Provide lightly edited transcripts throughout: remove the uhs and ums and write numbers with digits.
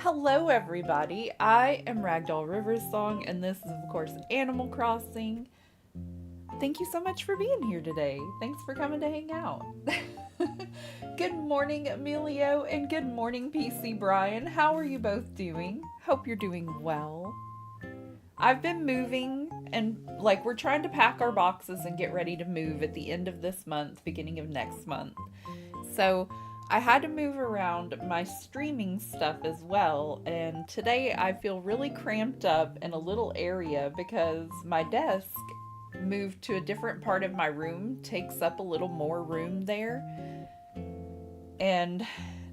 Hello everybody, I am Ragdoll Riversong and this is of course Animal Crossing. Thank you so much for being here today. Thanks for coming to hang out. Good morning Emilio and good morning PC Brian. How are you both doing? Hope you're doing well. I've been moving and we're trying to pack our boxes and get ready to move at the end of this month, beginning of next month. So I had to move around my streaming stuff as well, and today I feel really cramped up in a little area because my desk moved to a different part of my room, takes up a little more room there, and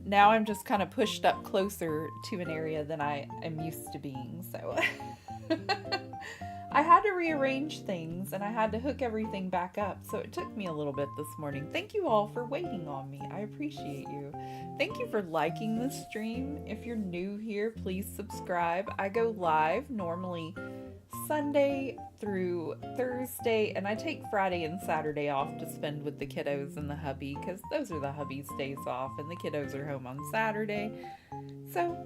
now I'm just kind of pushed up closer to an area than I am used to being, so I had to rearrange things and I had to hook everything back up, so it took me a little bit this morning. Thank you all for waiting on me. I appreciate you. Thank you for liking the stream. If you're new here, please subscribe. I go live normally Sunday through Thursday, and I take Friday and Saturday off to spend with the kiddos and the hubby because those are the hubby's days off and the kiddos are home on Saturday. So,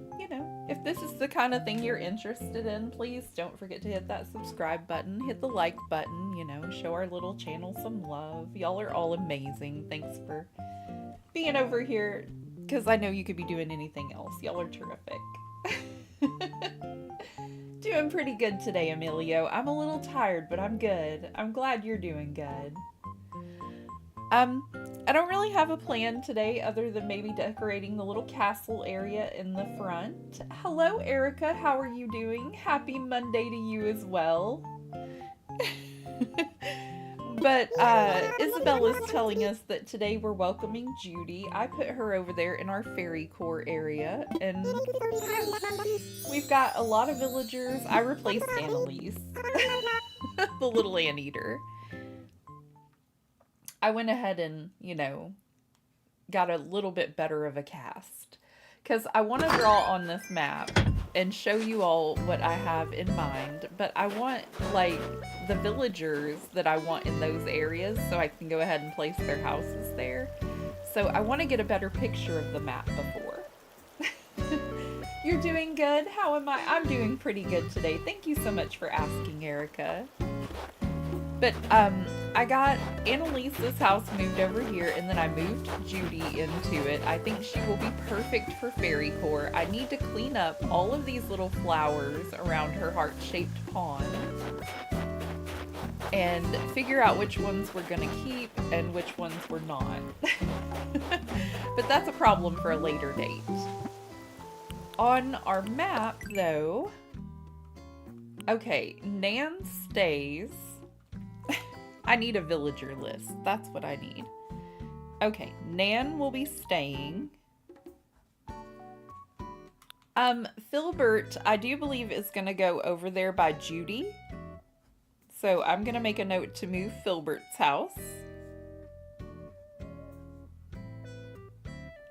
if this is the kind of thing you're interested in, please don't forget to hit that subscribe button, hit the like button, show our little channel some love. Y'all are all amazing. Thanks for being over here because I know you could be doing anything else. Y'all are terrific. Doing pretty good today, Emilio. I'm a little tired, but I'm good. I'm glad you're doing good. I don't really have a plan today other than maybe decorating the little castle area in the front. Hello, Erica. How are you doing? Happy Monday to you as well. But Isabella's telling us that today we're welcoming Judy. I put her over there in our fairy core area, and we've got a lot of villagers. I replaced Annalise, the little anteater. I went ahead and, got a little bit better of a cast. Because I want to draw on this map and show you all what I have in mind. But I want, the villagers that I want in those areas so I can go ahead and place their houses there. So I want to get a better picture of the map before. You're doing good? How am I? I'm doing pretty good today. Thank you so much for asking, Erica. But I got Annalise's house moved over here, and then I moved Judy into it. I think she will be perfect for fairy core. I need to clean up all of these little flowers around her heart-shaped pond and figure out which ones we're gonna keep and which ones we're not. But that's a problem for a later date. On our map, though, okay, Nan stays. I need a villager list. That's what I need. Okay, Nan will be staying. Filbert, I do believe is going to go over there by Judy. So I'm going to make a note to move Filbert's house.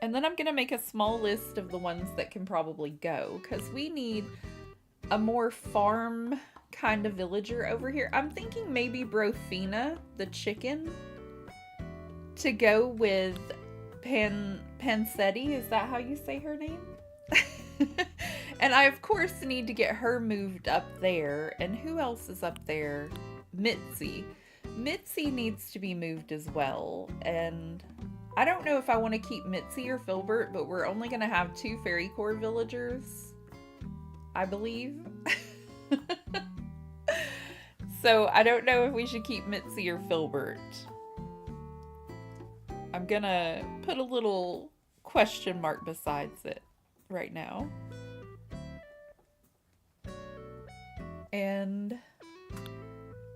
And then I'm going to make a small list of the ones that can probably go, because we need a more farm kind of villager over here. I'm thinking maybe Brofina, the chicken, to go with Pansetti. Is that how you say her name? And I, of course, need to get her moved up there. And who else is up there? Mitzi. Mitzi needs to be moved as well. And I don't know if I want to keep Mitzi or Filbert, but we're only going to have 2 fairy core villagers, I believe. So I don't know if we should keep Mitzi or Filbert. I'm gonna put a little question mark besides it right now. And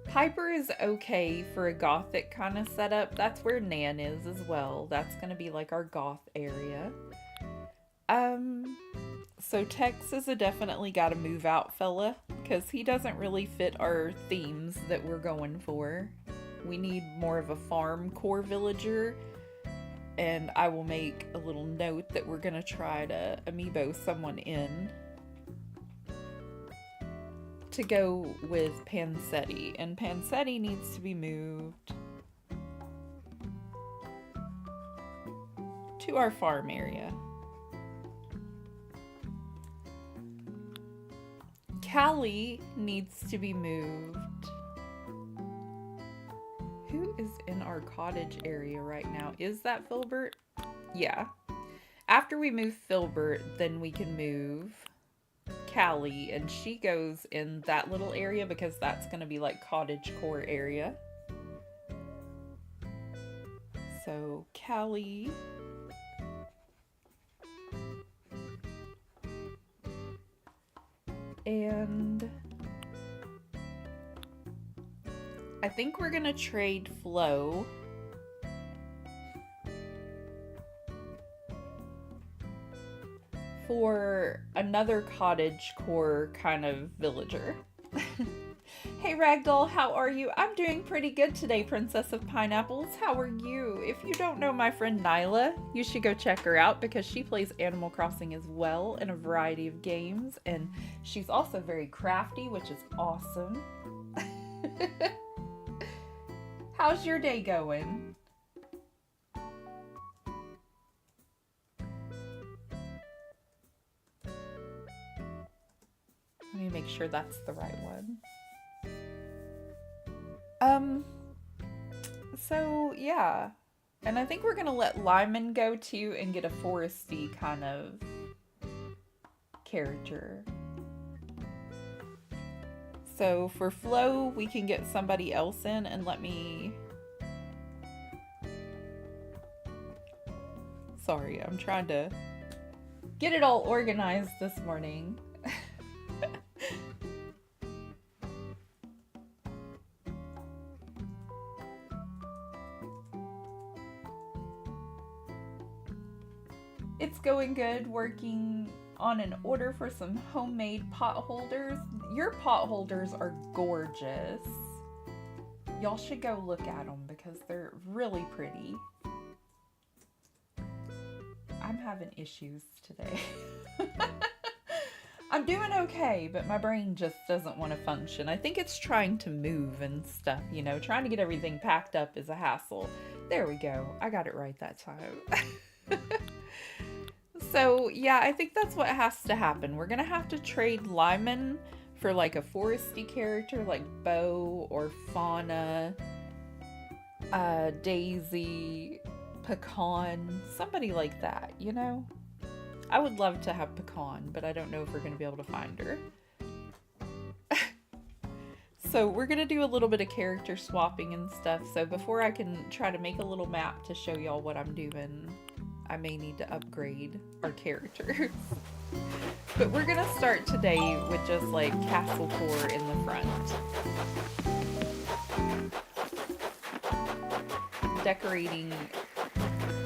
Piper is okay for a gothic kind of setup. That's where Nan is as well. That's gonna be like our goth area. So Tex is a definitely gotta move out fella, because he doesn't really fit our themes that we're going for. We need more of a farm core villager, and I will make a little note that we're gonna try to amiibo someone in to go with Pansetti, and Pansetti needs to be moved to our farm area. Callie needs to be moved. Who is in our cottage area right now? Is that Filbert? Yeah. After we move Filbert, then we can move Callie, and she goes in that little area because that's going to be like cottage core area. So Callie. And I think we're going to trade Flo for another cottage core kind of villager. Hey Ragdoll, how are you? I'm doing pretty good today, Princess of Pineapples. How are you? If you don't know my friend Nyla, you should go check her out because she plays Animal Crossing as well in a variety of games, and she's also very crafty, which is awesome. How's your day going? Let me make sure that's the right one. So yeah, and I think we're gonna let Lyman go too and get a foresty kind of character. So for Flo, we can get somebody else in, and let me... Sorry, I'm trying to get it all organized this morning. It's going good, working on an order for some homemade pot holders. Your pot holders are gorgeous. Y'all should go look at them because they're really pretty. I'm having issues today. I'm doing okay, but my brain just doesn't want to function. I think it's trying to move and stuff, you know, trying to get everything packed up is a hassle. There we go. I got it right that time. So, yeah, I think that's what has to happen. We're going to have to trade Lyman for, like, a foresty character like Bo or Fauna, Daisy, Pecan, somebody like that, you know? I would love to have Pecan, but I don't know if we're going to be able to find her. So we're going to do a little bit of character swapping and stuff. So before I can try to make a little map to show y'all what I'm doing, I may need to upgrade our characters. But we're gonna start today with just like castle core in the front. Decorating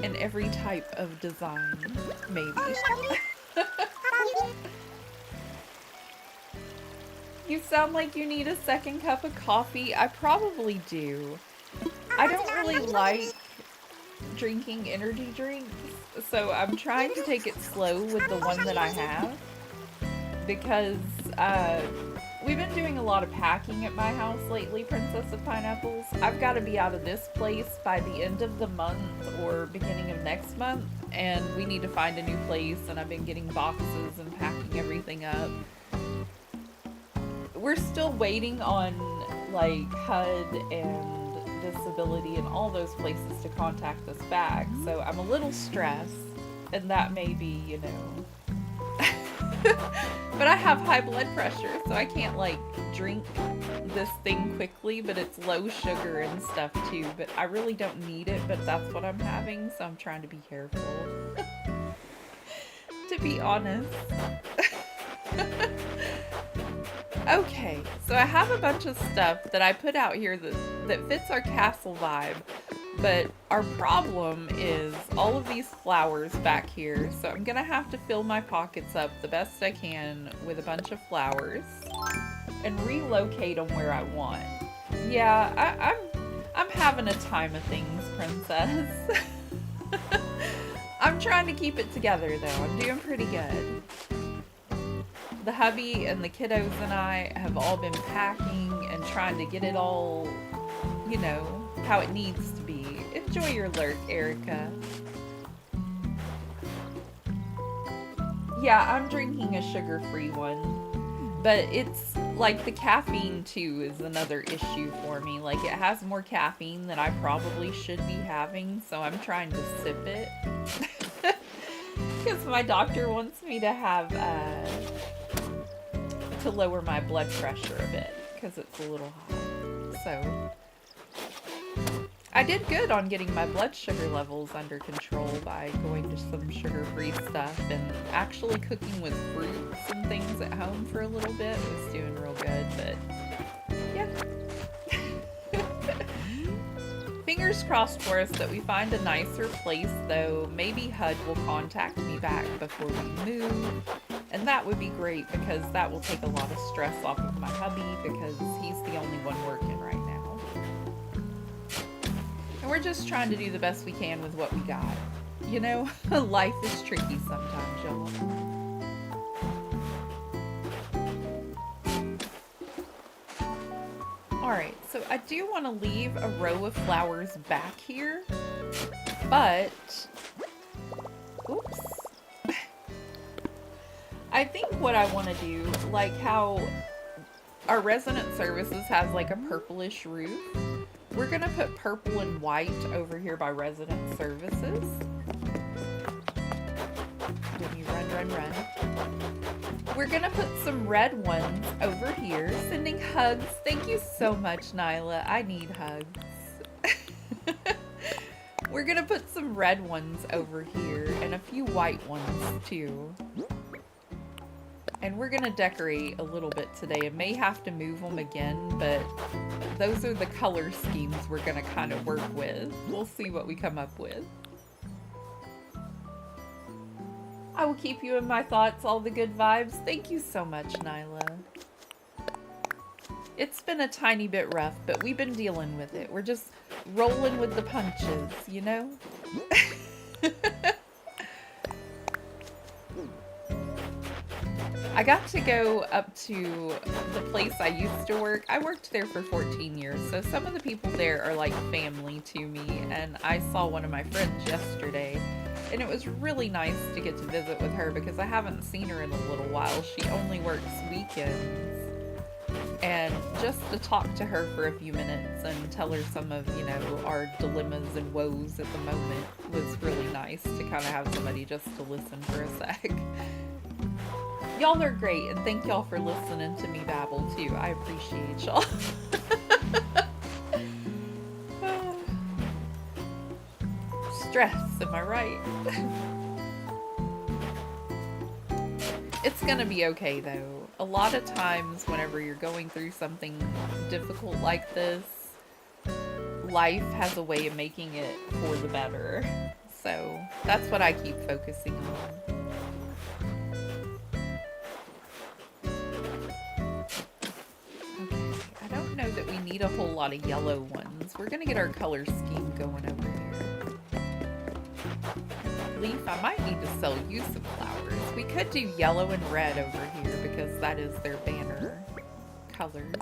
in every type of design, maybe. You sound like you need a second cup of coffee. I probably do. I don't really like drinking energy drinks, so I'm trying to take it slow with the one that I have because we've been doing a lot of packing at my house lately, Princess of Pineapples. I've got to be out of this place by the end of the month or beginning of next month, and we need to find a new place, and I've been getting boxes and packing everything up. We're still waiting on like HUD and Disability and all those places to contact us back, so I'm a little stressed, and that may be, you know. But I have high blood pressure, so I can't like drink this thing quickly, but it's low sugar and stuff too, but I really don't need it, but that's what I'm having, so I'm trying to be careful. To be honest. Okay, so I have a bunch of stuff that I put out here that fits our castle vibe, but our problem is all of these flowers back here, so I'm gonna have to fill my pockets up the best I can with a bunch of flowers and relocate them where I want. Yeah, I'm having a time of things, Princess. I'm trying to keep it together though. I'm doing pretty good. The hubby and the kiddos and I have all been packing and trying to get it all, you know, how it needs to be. Enjoy your lurk, Erica. Yeah, I'm drinking a sugar-free one. But it's like the caffeine too is another issue for me. Like it has more caffeine than I probably should be having, so I'm trying to sip it. Because my doctor wants me to have, to lower my blood pressure a bit, because it's a little high. So I did good on getting my blood sugar levels under control by going to some sugar-free stuff and actually cooking with fruits and things at home for a little bit. It was doing real good, but yeah. Fingers crossed for us that we find a nicer place, though. Maybe HUD will contact me back before we move, and that would be great because that will take a lot of stress off of my hubby because he's the only one working right now. And we're just trying to do the best we can with what we got. You know, life is tricky sometimes, y'all. Alright, so I do want to leave a row of flowers back here, but, oops. I think what I want to do, like how our resident services has like a purplish roof, we're going to put purple and white over here by resident services. When you run, run, run. We're gonna put some red ones over here. Sending hugs. Thank you so much, Nyla. I need hugs. We're gonna put some red ones over here and a few white ones too. And we're gonna decorate a little bit today. I may have to move them again, but those are the color schemes we're gonna kind of work with. We'll see what we come up with. I will keep you in my thoughts, all the good vibes. Thank you so much, Nyla. It's been a tiny bit rough, but we've been dealing with it. We're just rolling with the punches, you know? I got to go up to the place I used to work. I worked there for 14 years, so some of the people there are like family to me, and I saw one of my friends yesterday. And it was really nice to get to visit with her because I haven't seen her in a little while. She only works weekends. And just to talk to her for a few minutes and tell her some of, you know, our dilemmas and woes at the moment was really nice to kind of have somebody just to listen for a sec. Y'all are great, and thank y'all for listening to me babble too. I appreciate y'all. Stress, am I right? It's gonna be okay though. A lot of times whenever you're going through something difficult like this, life has a way of making it for the better. So that's what I keep focusing on. Okay, I don't know that we need a whole lot of yellow ones. We're gonna get our color scheme going over here. Leaf, I might need to sell you some flowers. We could do yellow and red over here because that is their banner colors.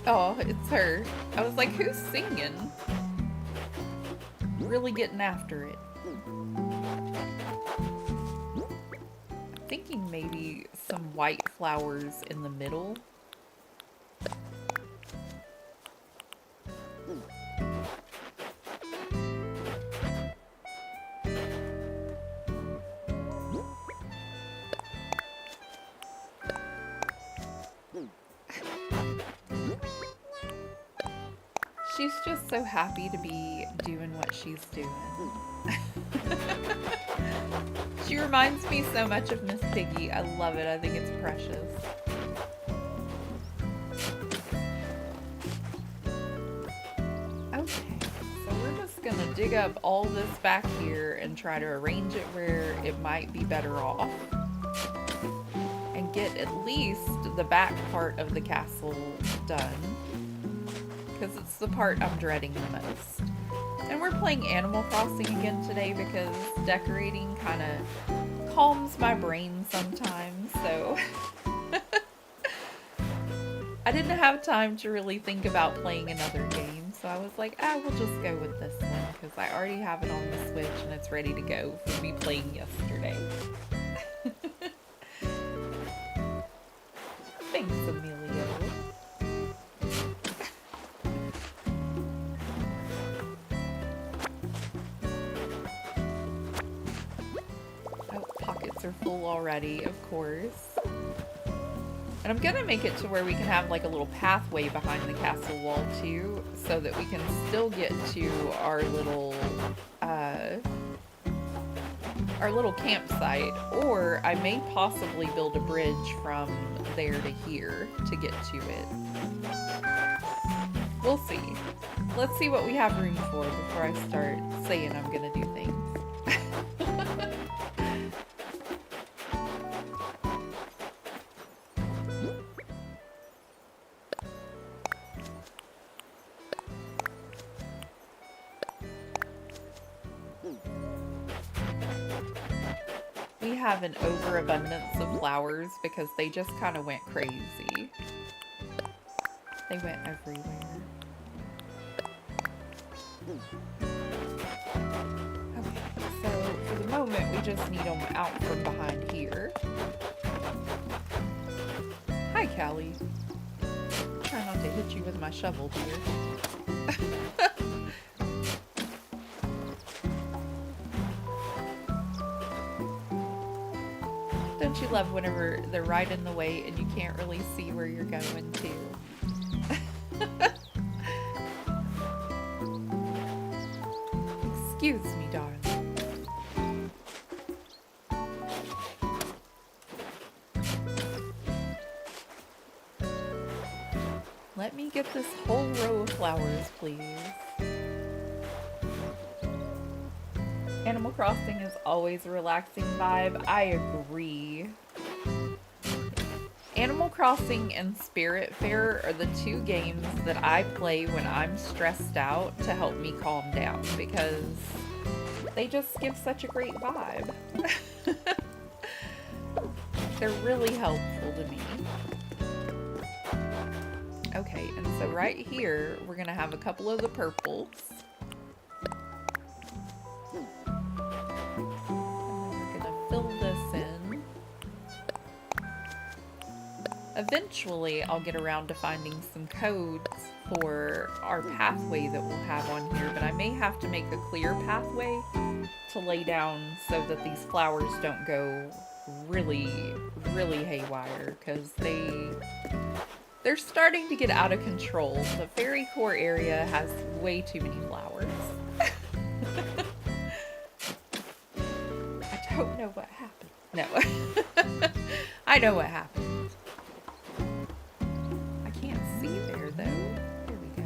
Oh, it's her. I was like, who's singing? Really getting after it. Thinking maybe some white flowers in the middle. She's just so happy to be doing what she's doing. She reminds me so much of Miss Piggy. I love it. I think it's precious. Okay, so we're just gonna dig up all this back here and try to arrange it where it might be better off. And get at least the back part of the castle done. Because it's the part I'm dreading the most. And we're playing Animal Crossing again today because decorating kind of calms my brain sometimes, so I didn't have time to really think about playing another game, so I was like, we'll just go with this one, because I already have it on the Switch and it's ready to go for me playing yesterday. Thanks, Emilio. Oh, pockets are full already, of course. And I'm gonna make it to where we can have like a little pathway behind the castle wall too, so that we can still get to our little campsite, or I may possibly build a bridge from there to here to get to it. We'll see. Let's see what we have room for before I start saying I'm gonna do things. We have an overabundance of flowers because they just kind of went crazy. They went everywhere. Okay, so for the moment we just need them out from behind here. Hi, Callie. Try not to hit you with my shovel, dear. Don't you love whenever they're right in the way and you can't really see where you're going to? Excuse me, darling. Let me get this whole row of flowers, please. Animal Crossing is always a relaxing vibe. I agree. Animal Crossing and Spiritfarer are the two games that I play when I'm stressed out to help me calm down, because they just give such a great vibe. They're really helpful to me. Okay, and so right here, we're gonna have a couple of the purples. Fill this in. Eventually, I'll get around to finding some codes for our pathway that we'll have on here, but I may have to make a clear pathway to lay down so that these flowers don't go really, really haywire, because they're starting to get out of control. The Fairy Core area has way too many flowers. I don't know what happened. No. I know what happened. I can't see there, though. There we go.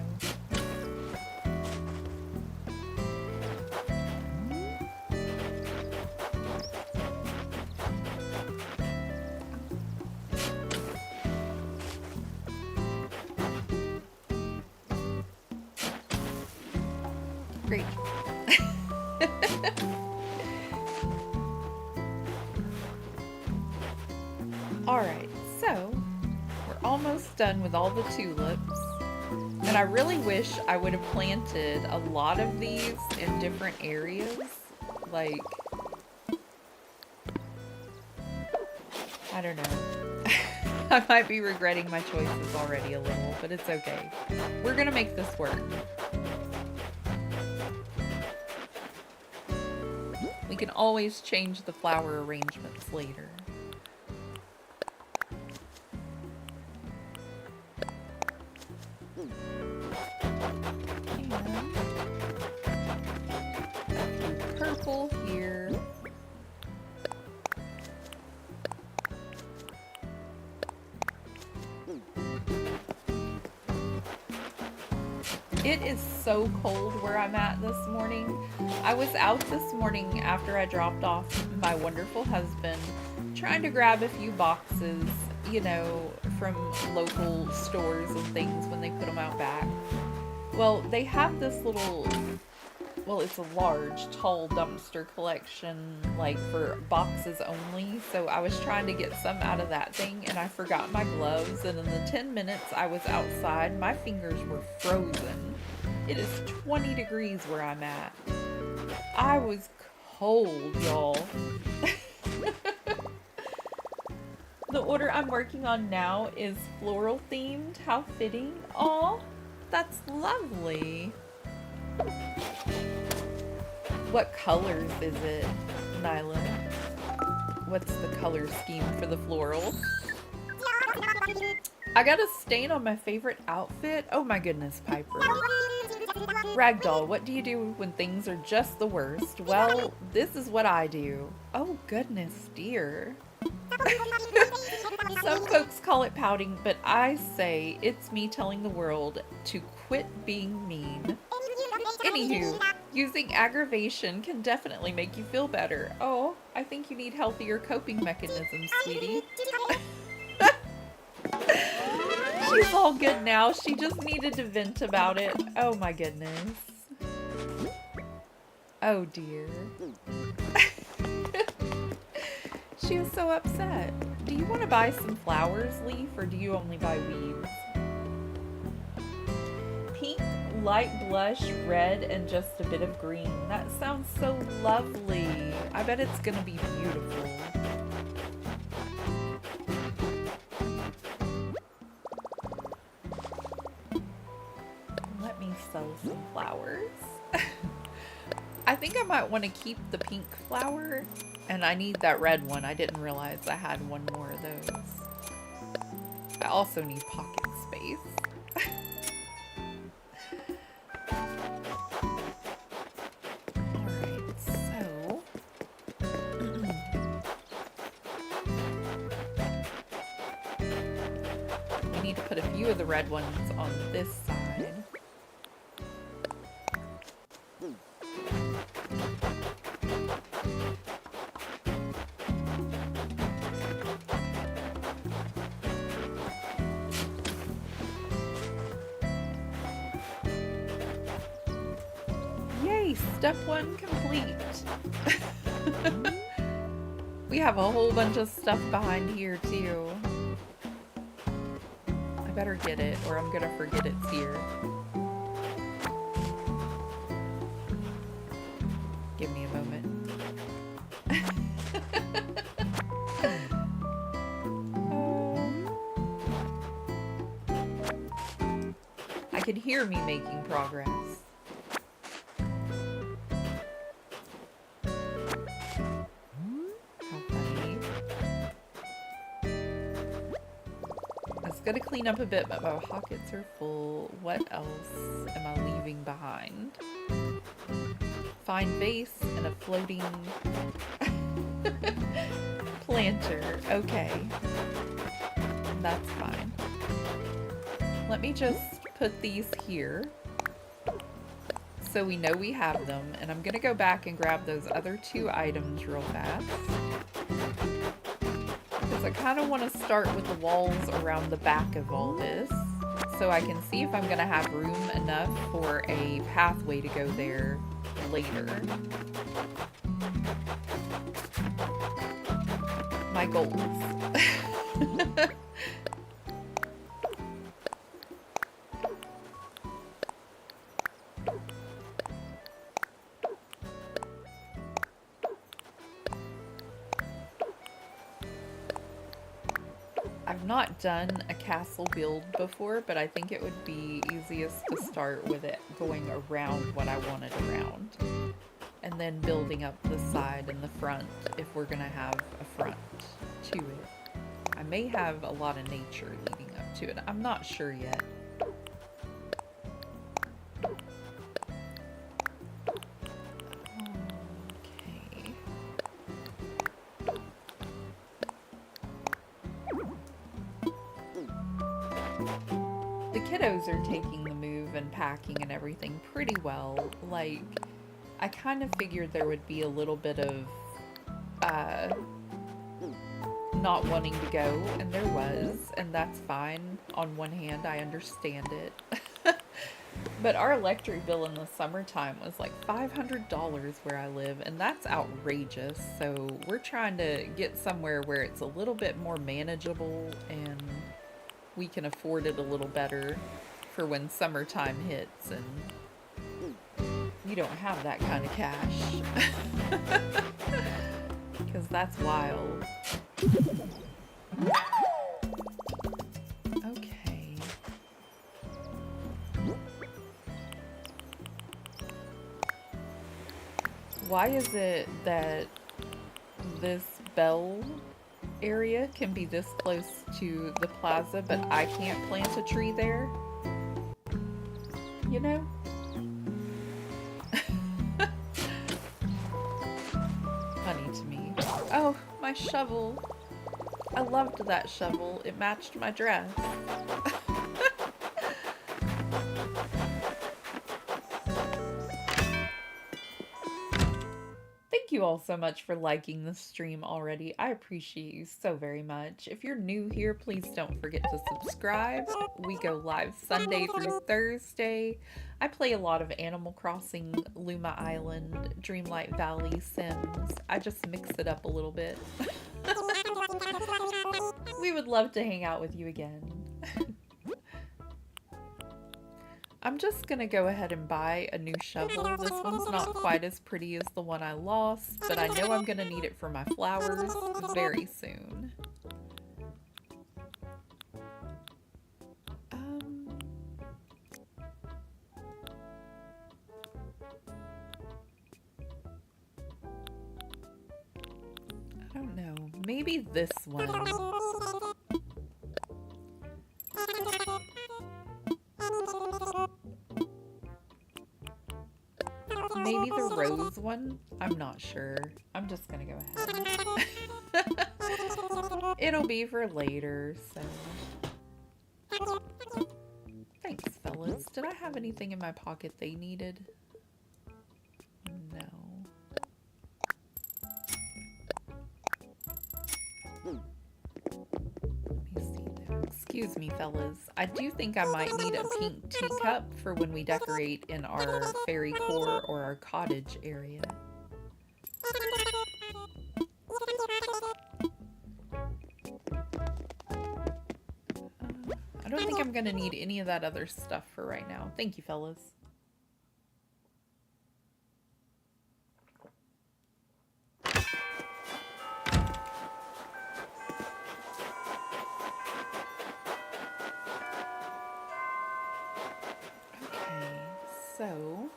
Great. Alright, so we're almost done with all the tulips, and I really wish I would have planted a lot of these in different areas, like, I don't know. I might be regretting my choices already a little, but it's okay. We're gonna make this work. We can always change the flower arrangements later. Purple here. It is so cold where I'm at this morning. I was out this morning after I dropped off my wonderful husband, trying to grab a few boxes, you know, from local stores and things when they put them out back. Well, they have this little well, it's a large, tall dumpster collection, like for boxes only. So I was trying to get some out of that thing, and I forgot my gloves. And in the 10 minutes I was outside, my fingers were frozen. It is 20 degrees where I'm at. I was cold, y'all. The order I'm working on now is floral themed. How fitting. Aw, that's lovely. What colors is it, Nyla? What's the color scheme for the floral? I got a stain on my favorite outfit. Oh my goodness, Piper. Ragdoll, what do you do when things are just the worst? Well, this is what I do. Oh goodness, dear. Some folks call it pouting, but I say it's me telling the world to quit being mean. Anywho, using aggravation can definitely make you feel better. Oh, I think you need healthier coping mechanisms, sweetie. She's all good now. She just needed to vent about it. Oh my goodness. Oh dear. She was so upset. Do you want to buy some flowers, Leaf, or do you only buy weaves? Pink, light blush, red, and just a bit of green. That sounds so lovely. I bet it's gonna be beautiful. Let me sell some flowers. I think I might want to keep the pink flower, and I need that red one. I didn't realize I had one more of those. I also need pocket space. Alright, so... we need to put a few of the red ones on this side. Step 1 complete. We have a whole bunch of stuff behind here too. I better get it or I'm gonna forget it's here. Give me a moment. I can hear me making progress. Gotta clean up a bit, but my pockets are full. What else am I leaving behind? Fine vase and a floating planter. Okay. That's fine. Let me just put these here so we know we have them, and I'm gonna go back and grab those other 2 items real fast. I kind of want to start with the walls around the back of all this so I can see if I'm going to have room enough for a pathway to go there later. My goals. I've not done a castle build before, but I think it would be easiest to start with it going around what I wanted around. And then building up the side and the front if we're gonna have a front to it. I may have a lot of nature leading up to it. I'm not sure yet. Kiddos are taking the move and packing and everything pretty well. Like, I kind of figured there would be a little bit of not wanting to go, and there was, and that's fine. On one hand, I understand it. But our electric bill in the summertime was like $500 where I live, and that's outrageous. So we're trying to get somewhere where it's a little bit more manageable and we can afford it a little better for when summertime hits and you don't have that kind of cash. Because that's wild. Okay. Why is it that this bell area can be this close to the plaza, but I can't plant a tree there? You know? Funny to me. Oh, my shovel. I loved that shovel. It matched my dress. Thank you all so much for liking the stream already. I appreciate you so very much. If you're new here, please don't forget to subscribe. We go live Sunday through Thursday. I play a lot of Animal Crossing, Luma Island, Dreamlight Valley, Sims. I just mix it up a little bit. We would love to hang out with you again. I'm just gonna go ahead and buy a new shovel. This one's not quite as pretty as the one I lost, but I know I'm gonna need it for my flowers very soon. I don't know. Maybe this one. Maybe the rose one? I'm not sure. I'm just gonna go ahead. It'll be for later, so. Thanks, fellas. Did I have anything in my pocket they needed? No. Excuse me, fellas. I do think I might need a pink teacup for when we decorate in our fairy core or our cottage area. I don't think I'm going to need any of that other stuff for right now. Thank you, fellas. So,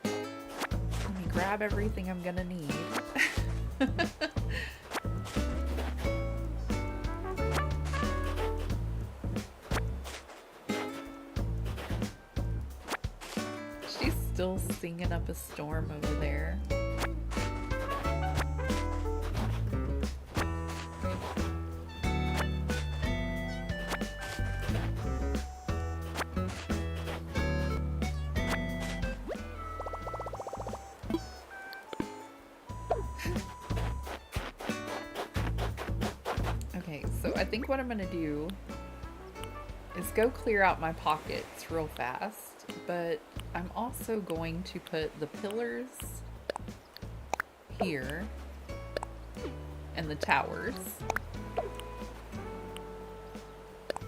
let me grab everything I'm gonna need. She's still singing up a storm over there. I think what I'm gonna do is go clear out my pockets real fast, but I'm also going to put the pillars here and the towers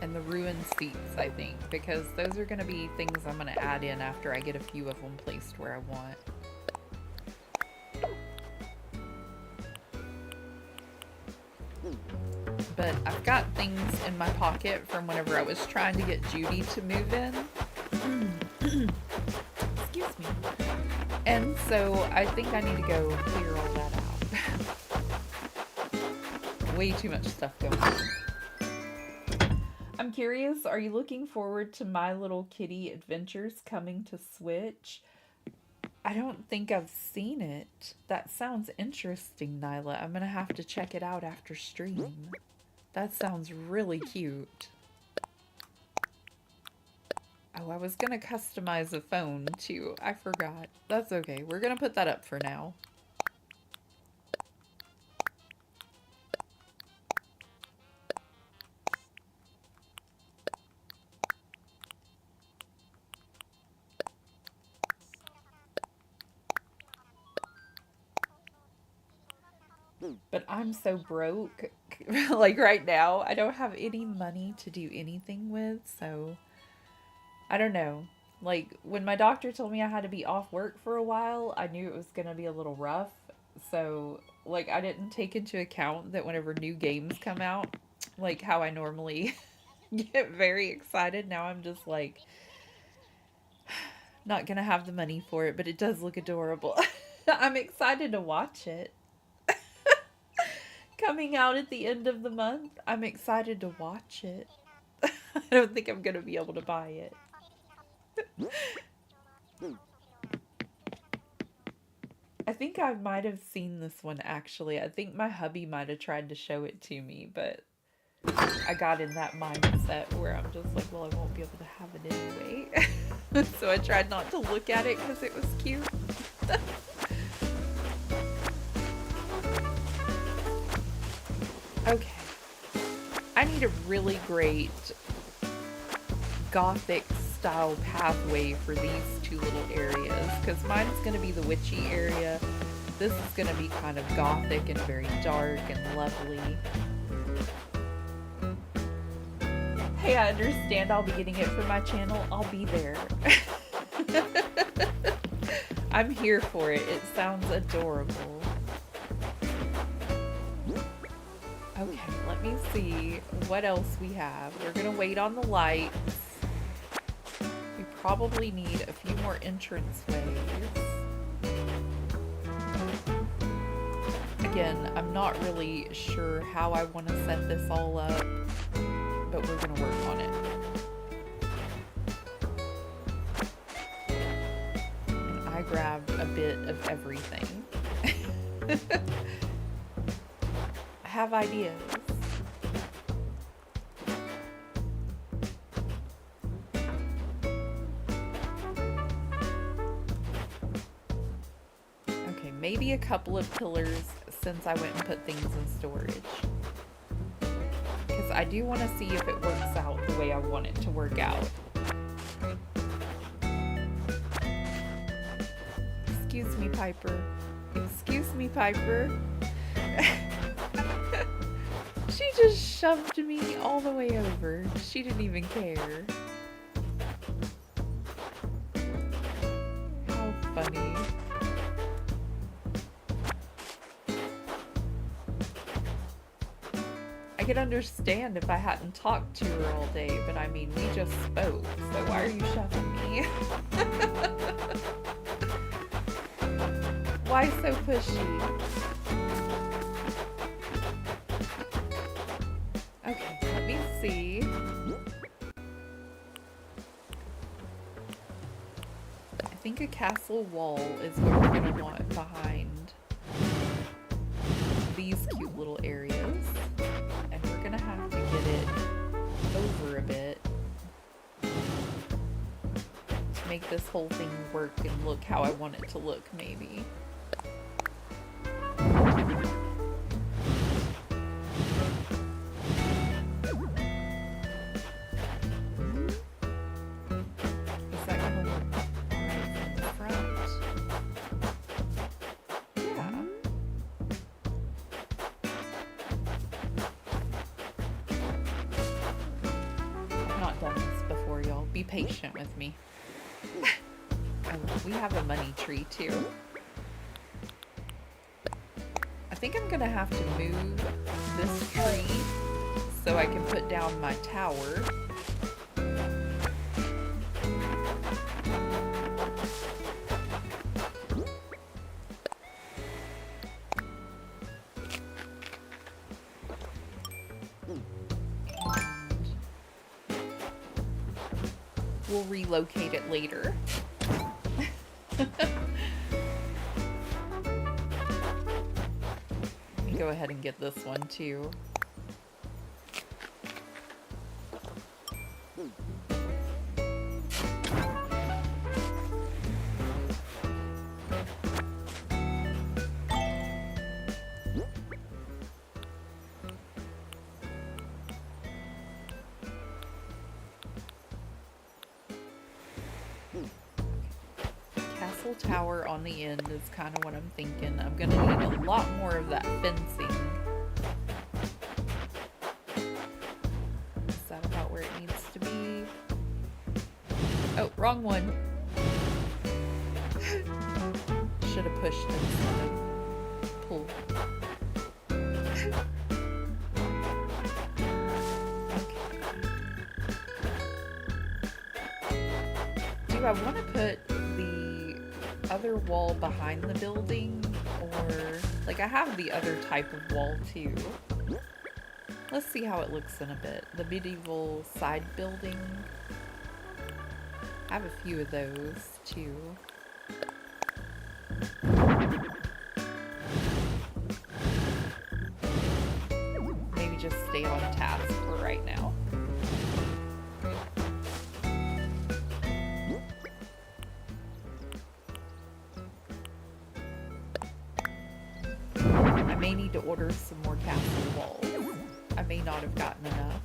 and the ruined seats, I think, because those are gonna be things I'm gonna add in after I get a few of them placed where I want. But I've got things in my pocket from whenever I was trying to get Judy to move in. Excuse me. And so I think I need to go clear all that out. Way too much stuff going on. I'm curious, are you looking forward to My Little Kitty Adventures coming to Switch? I don't think I've seen it. That sounds interesting, Nyla. I'm gonna have to check it out after stream. That sounds really cute. Oh, I was gonna customize a phone too. I forgot. That's okay. We're gonna put that up for now. But I'm so broke. Like right now, I don't have any money to do anything with, so I don't know. Like when my doctor told me I had to be off work for a while, I knew it was going to be a little rough. So, like I didn't take into account that whenever new games come out, like how I normally get very excited, now I'm just like not going to have the money for it, but it does look adorable. I'm excited to watch it. Coming out at the end of the month, I'm excited to watch it. I don't think I'm going to be able to buy it. I think I might have seen this one actually. I think my hubby might have tried to show it to me, but I got in that mindset where I'm just like, well, I won't be able to have it anyway. So I tried not to look at it because it was cute. Okay. I need a really great gothic style pathway for these two little areas because mine's going to be the witchy area. This is going to be kind of gothic and very dark and lovely. Hey, I understand I'll be getting it for my channel. I'll be there. I'm here for it. It sounds adorable. Okay, let me see what else we have. We're going to wait on the lights. We probably need a few more entrance ways. Again, I'm not really sure how I want to set this all up, but we're going to work on it. And I grabbed a bit of everything. I have ideas. Okay, maybe a couple of pillars since I went and put things in storage. Because I do want to see if it works out the way I want it to work out. Excuse me, Piper. Excuse me, Piper. She just shoved me all the way over. She didn't even care. How funny. I could understand if I hadn't talked to her all day, but I mean, we just spoke, so why are you shoving me? Why so pushy? Okay, let me see. I think a castle wall is what we're going to want behind these cute little areas. And we're going to have to get it over a bit to make this whole thing work and look how I want it to look, maybe. Be patient with me. Oh, we have a money tree too. I think I'm gonna have to move this tree so I can put down my tower. We'll relocate it later. Let me go ahead and get this one too. vertical tower on the end is kind of what I'm thinking. I'm going to need a lot more of that fencing. Is that about where it needs to be? Oh, wrong one. Should have pushed instead of pulled. Do I want to put the other wall behind the building, or like I have the other type of wall too? Let's see how it looks in a bit. The medieval side building. I have a few of those too. Maybe just stay on task for right now. I may need to order some more castle walls. I may not have gotten enough.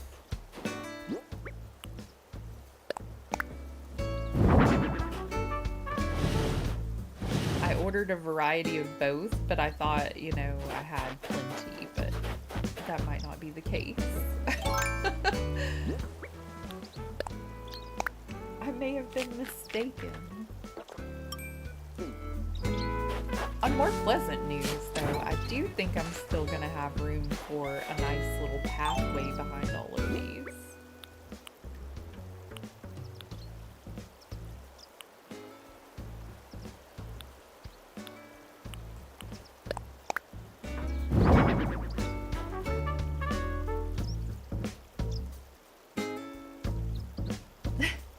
I ordered a variety of both, but I thought, you know, I had plenty, but that might not be the case. I may have been mistaken. On more pleasant news, though, I do think I'm still going to have room for a nice little pathway behind all of these.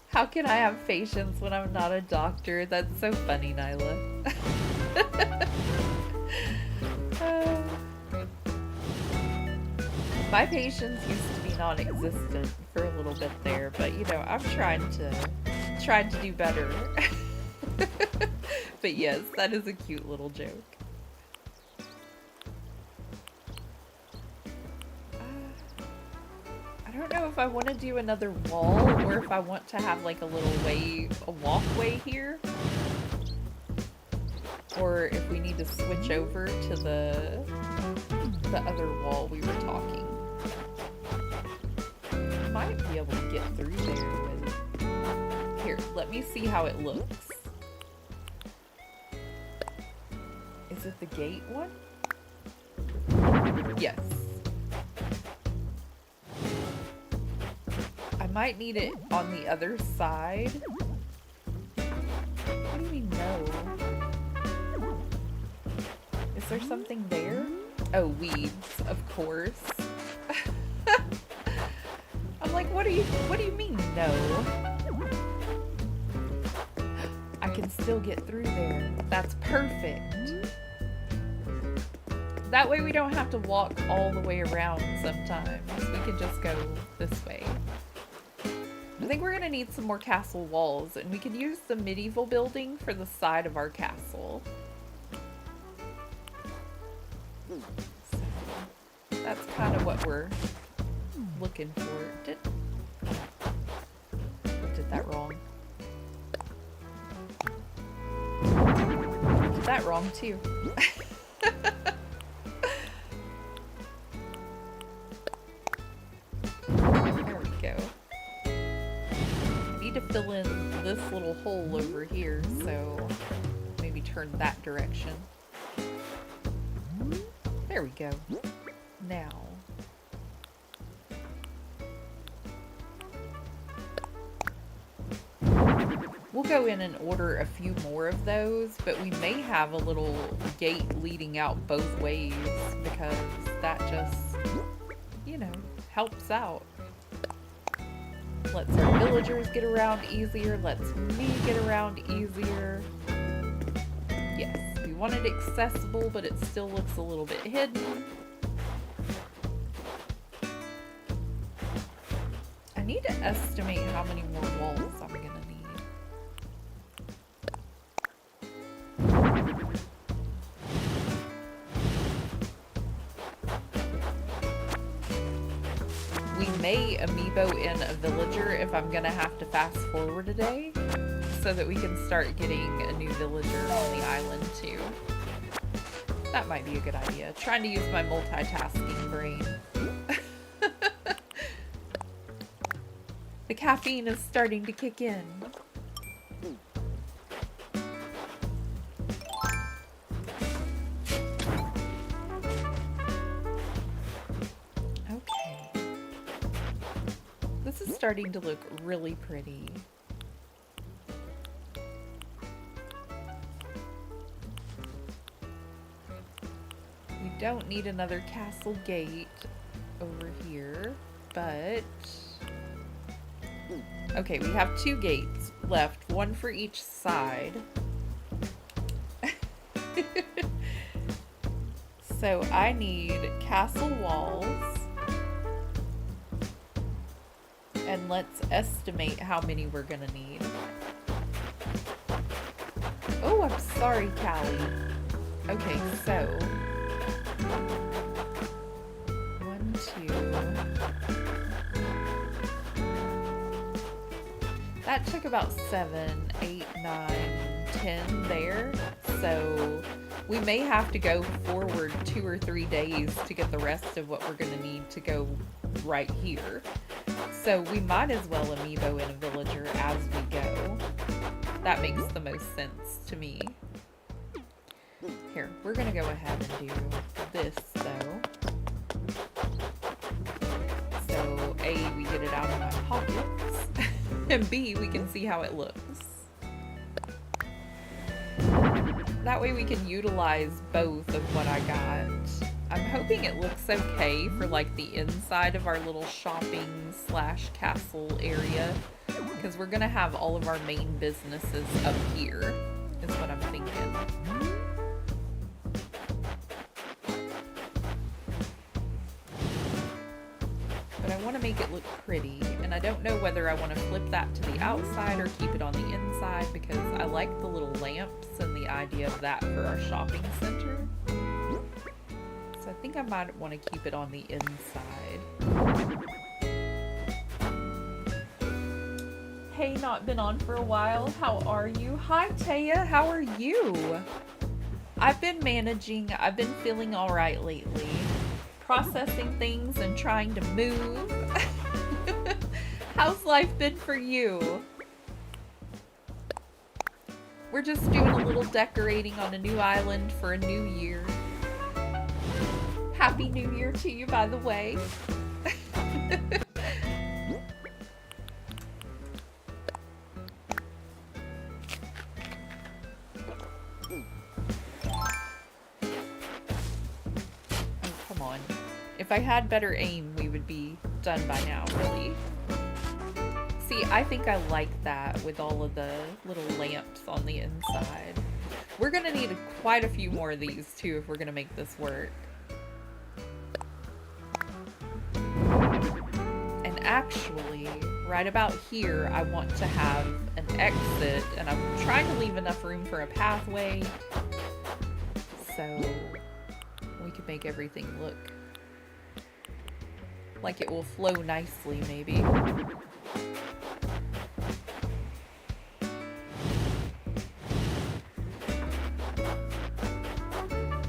How can I have patience when I'm not a doctor? That's so funny, Nyla. My patience used to be non-existent for a little bit there, but you know, I'm trying to do better. But yes, that is a cute little joke. I don't know if I want to do another wall or if I want to have like a walkway here. Or if we need to switch over to the other wall we were talking. Might be able to get through there with... Here, let me see how it looks. Is it the gate one? Yes. I might need it on the other side. What do you mean no? Is there something there? Oh, weeds, of course. I'm like, what do you mean no? I can still get through there. That's perfect. That way we don't have to walk all the way around sometimes. We can just go this way. I think we're gonna need some more castle walls, and we could use the medieval building for the side of our castle. So, that's kind of what we're looking for. Did that wrong. Did that wrong too. There we go. I need to fill in this little hole over here, so maybe turn that direction. There we go. Now. We'll go in and order a few more of those, but we may have a little gate leading out both ways because that just, you know, helps out. Lets our villagers get around easier, lets me get around easier. Yes, we want it accessible, but it still looks a little bit hidden. I need to estimate how many more walls I'm gonna need. We may amiibo in a villager if I'm gonna have to fast forward a day. so that we can start getting a new villager on the island too. That might be a good idea. Trying to use my multitasking brain. The caffeine is starting to kick in. Okay. This is starting to look really pretty. We don't need another castle gate over here, but... Okay, we have 2 gates left, one for each side. So I need castle walls. And let's estimate how many we're gonna need. Oh, I'm sorry, Callie. Okay, so 1, 2. That took about 7, 8, 9, 10 there. So we may have to go forward 2 or 3 days to get the rest of what we're gonna need to go right here. So we might as well amiibo in a villager as we go. That makes the most sense to me. Here, we're gonna go ahead and do this though. So A, we get it out of my pockets, and B, we can see how it looks. That way we can utilize both of what I got. I'm hoping it looks okay for like the inside of our little shopping / castle area, because we're gonna have all of our main businesses up here, is what I'm thinking. But I want to make it look pretty, and I don't know whether I want to flip that to the outside or keep it on the inside, because I like the little lamps and the idea of that for our shopping center. So I think I might want to keep it on the inside. Hey, not been on for a while. How are you? Hi, Taya. How are you? I've been managing. I've been feeling all right lately. Processing things and trying to move. How's life been for you? We're just doing a little decorating on a new island for a new year. Happy New Year to you, by the way. If I had better aim, we would be done by now, really. See, I think I like that with all of the little lamps on the inside. We're gonna need quite a few more of these, too, if we're gonna make this work. And actually, right about here, I want to have an exit, and I'm trying to leave enough room for a pathway, so we can make everything look like it will flow nicely, maybe.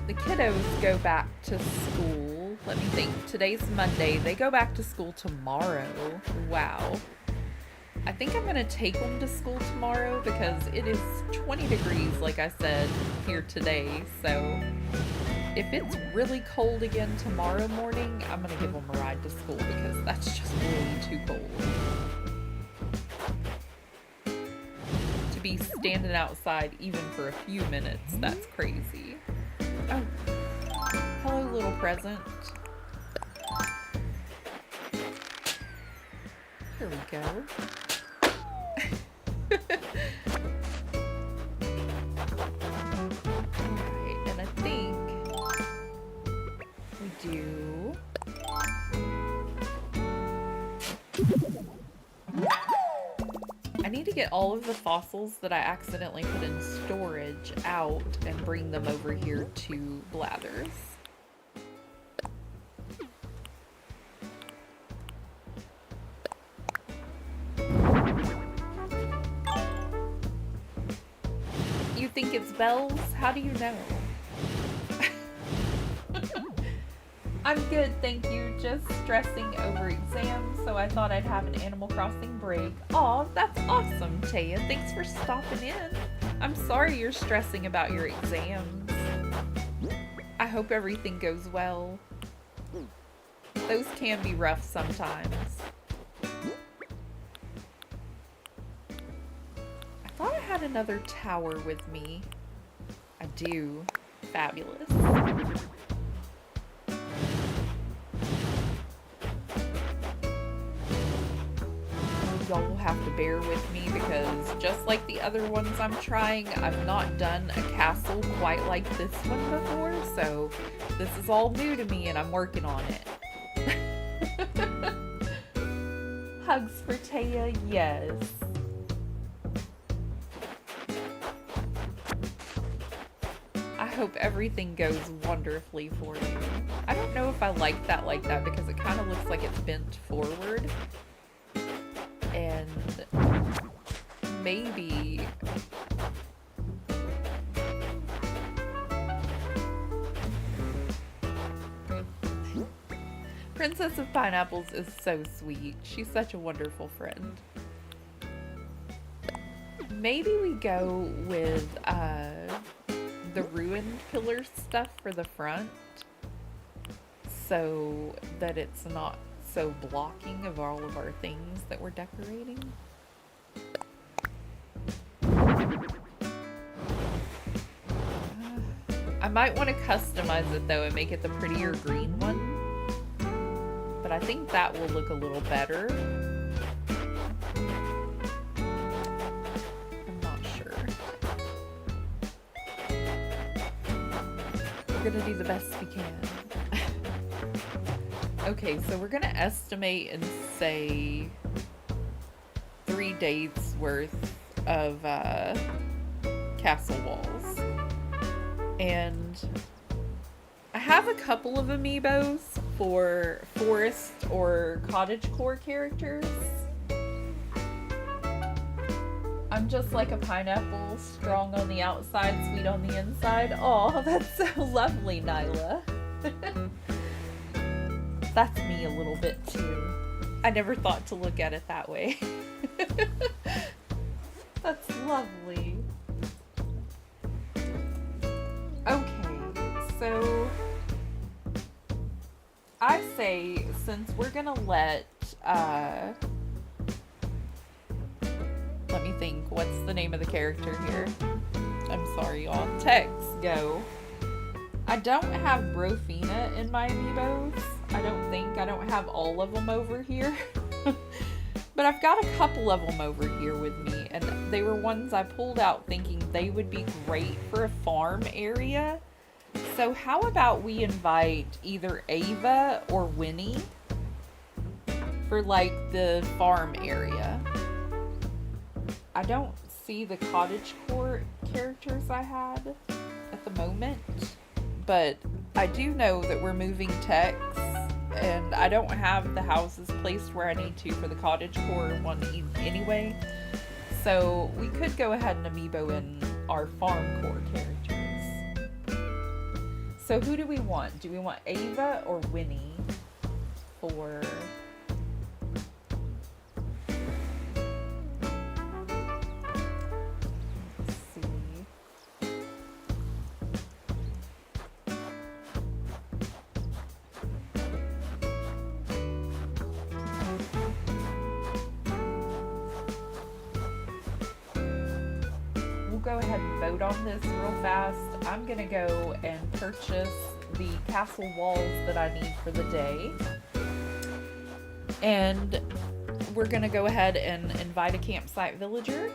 The kiddos go back to school. Let me think. Today's Monday. They go back to school tomorrow. Wow. I think I'm gonna take them to school tomorrow because it is 20 degrees, like I said, here today, so if it's really cold again tomorrow morning, I'm gonna give them a ride to school because that's just really too cold. To be standing outside even for a few minutes, that's crazy. Oh, hello little present. Here we go. Alright, and I think do. I need to get all of the fossils that I accidentally put in storage out and bring them over here to Blathers. think it's bells? How do you know? I'm good, thank you. Just stressing over exams, so I thought I'd have an Animal Crossing break. Aw, that's awesome, Taya. Thanks for stopping in. I'm sorry you're stressing about your exams. I hope everything goes well. Those can be rough sometimes. I thought I had another tower with me. I do. Fabulous. Y'all will have to bear with me because just like the other ones I'm trying, I've not done a castle quite like this one before, so this is all new to me and I'm working on it. Hugs for Taya, yes. I hope everything goes wonderfully for you. I don't know if I like that because it kind of looks like it's bent forward. And maybe Princess of Pineapples is so sweet. She's such a wonderful friend. Maybe we go with the ruined pillar stuff for the front so that it's not so blocking of all of our things that we're decorating. I might want to customize it though and make it the prettier green one, but I think that will look a little better. I'm not sure. We're gonna do the best we can. Okay, so we're gonna estimate and say 3 days worth of castle walls. And I have a couple of amiibos for forest or cottagecore characters. I'm just like a pineapple, strong on the outside, sweet on the inside. Aw, that's so lovely, Nyla. That's me a little bit too. I never thought to look at it that way. That's lovely. Okay, so I say since we're gonna let me think, what's the name of the character here? I'm sorry y'all. Tex go. I don't have Brofina in my amiibos. I don't have all of them over here. But I've got a couple of them over here with me, and they were ones I pulled out thinking they would be great for a farm area. So how about we invite either Ava or Winnie for like the farm area. I don't see the cottagecore characters I had at the moment, but I do know that we're moving Tex, and I don't have the houses placed where I need to for the cottagecore one anyway. So we could go ahead and amiibo in our farm core characters. So who do we want? Do we want Ava or Winnie for... Go ahead and vote on this real fast. I'm gonna go and purchase the castle walls that I need for the day, and we're gonna go ahead and invite a campsite villager,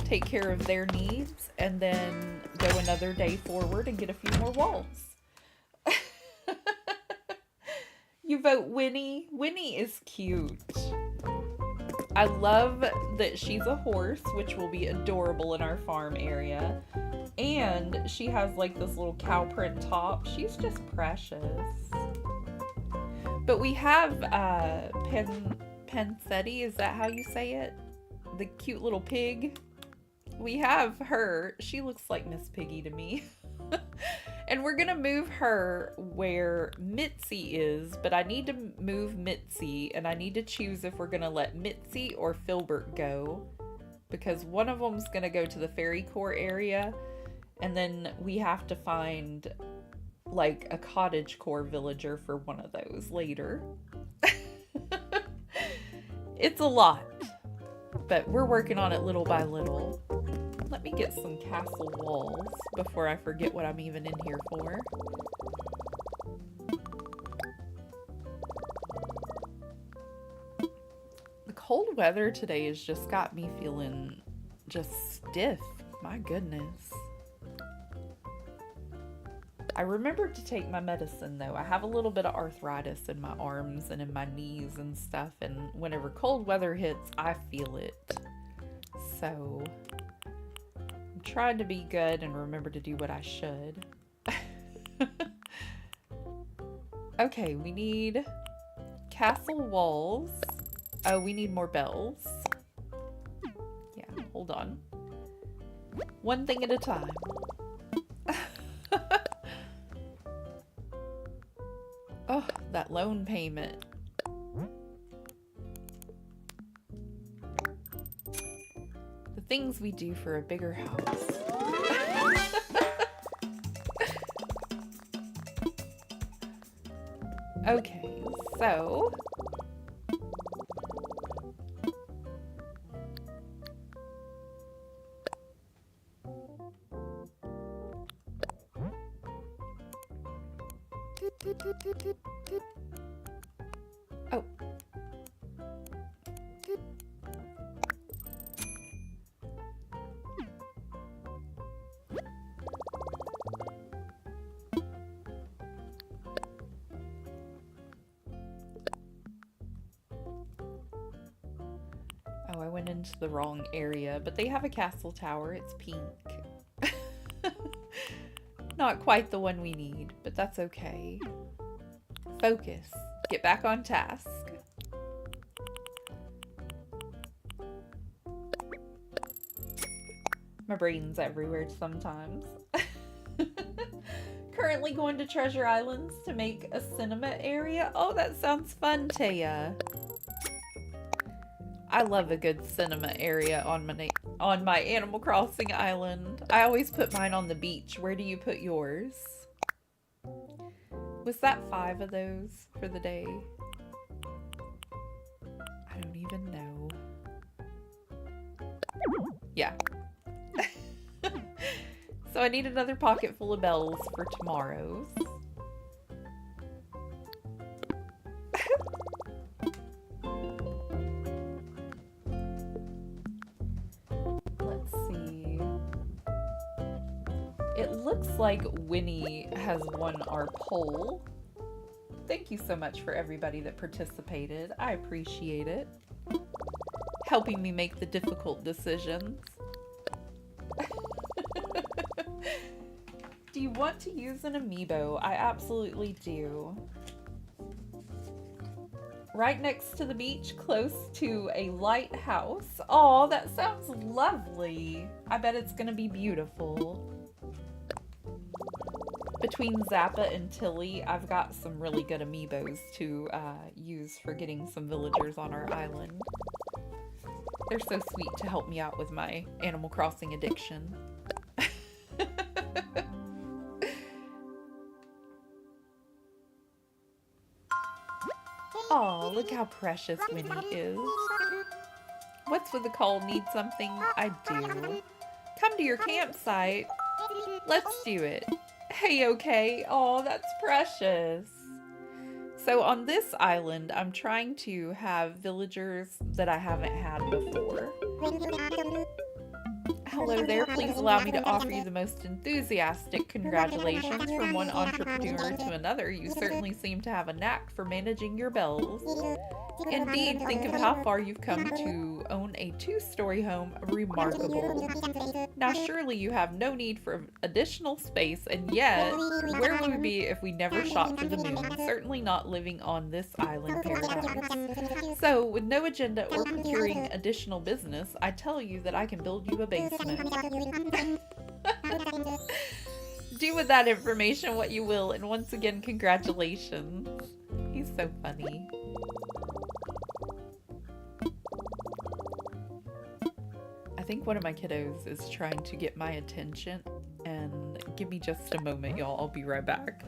take care of their needs, and then go another day forward and get a few more walls. You vote Winnie. Winnie is cute. I love that she's a horse, which will be adorable in our farm area. And she has like this little cow print top. She's just precious. But we have Pensetti, is that how you say it? The cute little pig. we have her. She looks like Miss Piggy to me. And we're gonna move her where Mitzi is, but I need to move Mitzi, and I need to choose if we're gonna let Mitzi or Filbert go, because one of them's gonna go to the Fairy Core area, and then we have to find like a cottage core villager for one of those later. It's a lot, but we're working on it little by little. Let me get some castle walls before I forget what I'm even in here for. The cold weather today has just got me feeling just stiff. My goodness. I remembered to take my medicine though. I have a little bit of arthritis in my arms and in my knees and stuff, and whenever cold weather hits, I feel it. So I'm trying to be good and remember to do what I should. Okay, we need castle walls. Oh, we need more bells. Yeah, hold on. One thing at a time. Oh, that loan payment. The things we do for a bigger house. Okay, so oh. Oh, I went into the wrong area, but they have a castle tower. It's pink. Not quite the one we need, but that's okay. Focus. Get back on task. My brain's everywhere sometimes. Currently going to Treasure Islands to make a cinema area. Oh, that sounds fun, Taya. I love a good cinema area on my Animal Crossing island. I always put mine on the beach. Where do you put yours? Was that 5 of those for the day? I don't even know. Yeah. So I need another pocket full of bells for tomorrow's. Let's see. It looks like Winnie has won our poll. Thank you so much for everybody that participated. I appreciate it. Helping me make the difficult decisions. Do you want to use an amiibo? I absolutely do. Right next to the beach, close to a lighthouse. Oh, that sounds lovely. I bet it's gonna be beautiful. Between Zappa and Tilly, I've got some really good amiibos to use for getting some villagers on our island. They're so sweet to help me out with my Animal Crossing addiction. Aw, look how precious Winnie is. What's with the call? Need something? I do. Come to your campsite. Let's do it. Hey, okay. Aw, that's precious. So on this island, I'm trying to have villagers that I haven't had before. Hello there, please allow me to offer you the most enthusiastic congratulations from one entrepreneur to another. You certainly seem to have a knack for managing your bells. Indeed, think of how far you've come to own a 2-story home remarkable. Now surely you have no need for additional space, and yet, where would we be if we never shot for the moon? Certainly not living on this island paradise. So, with no agenda or procuring additional business, I tell you that I can build you a basement. Do with that information what you will, and once again, congratulations. He's so funny. I think one of my kiddos is trying to get my attention, and give me just a moment, y'all. I'll be right back.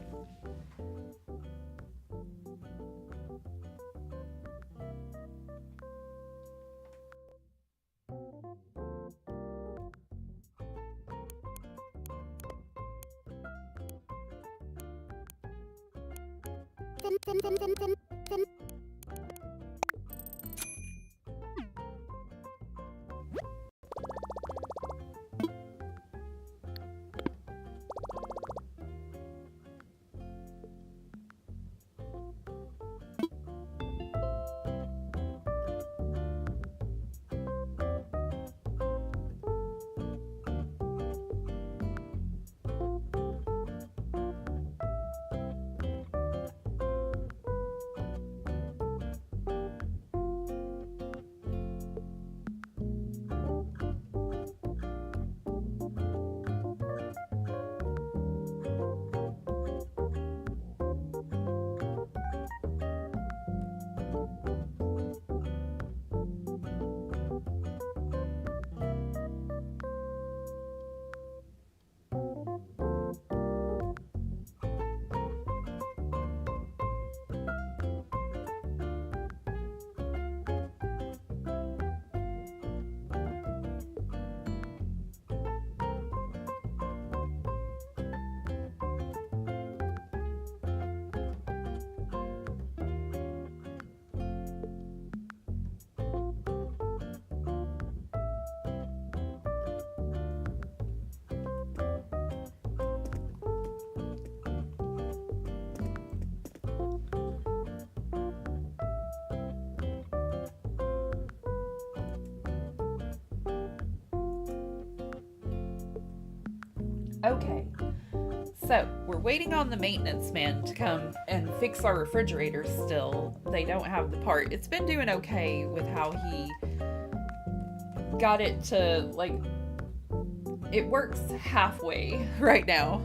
Okay, so we're waiting on the maintenance man to come and fix our refrigerator still. They don't have the part. It's been doing okay with how he got it to, like, it works halfway right now.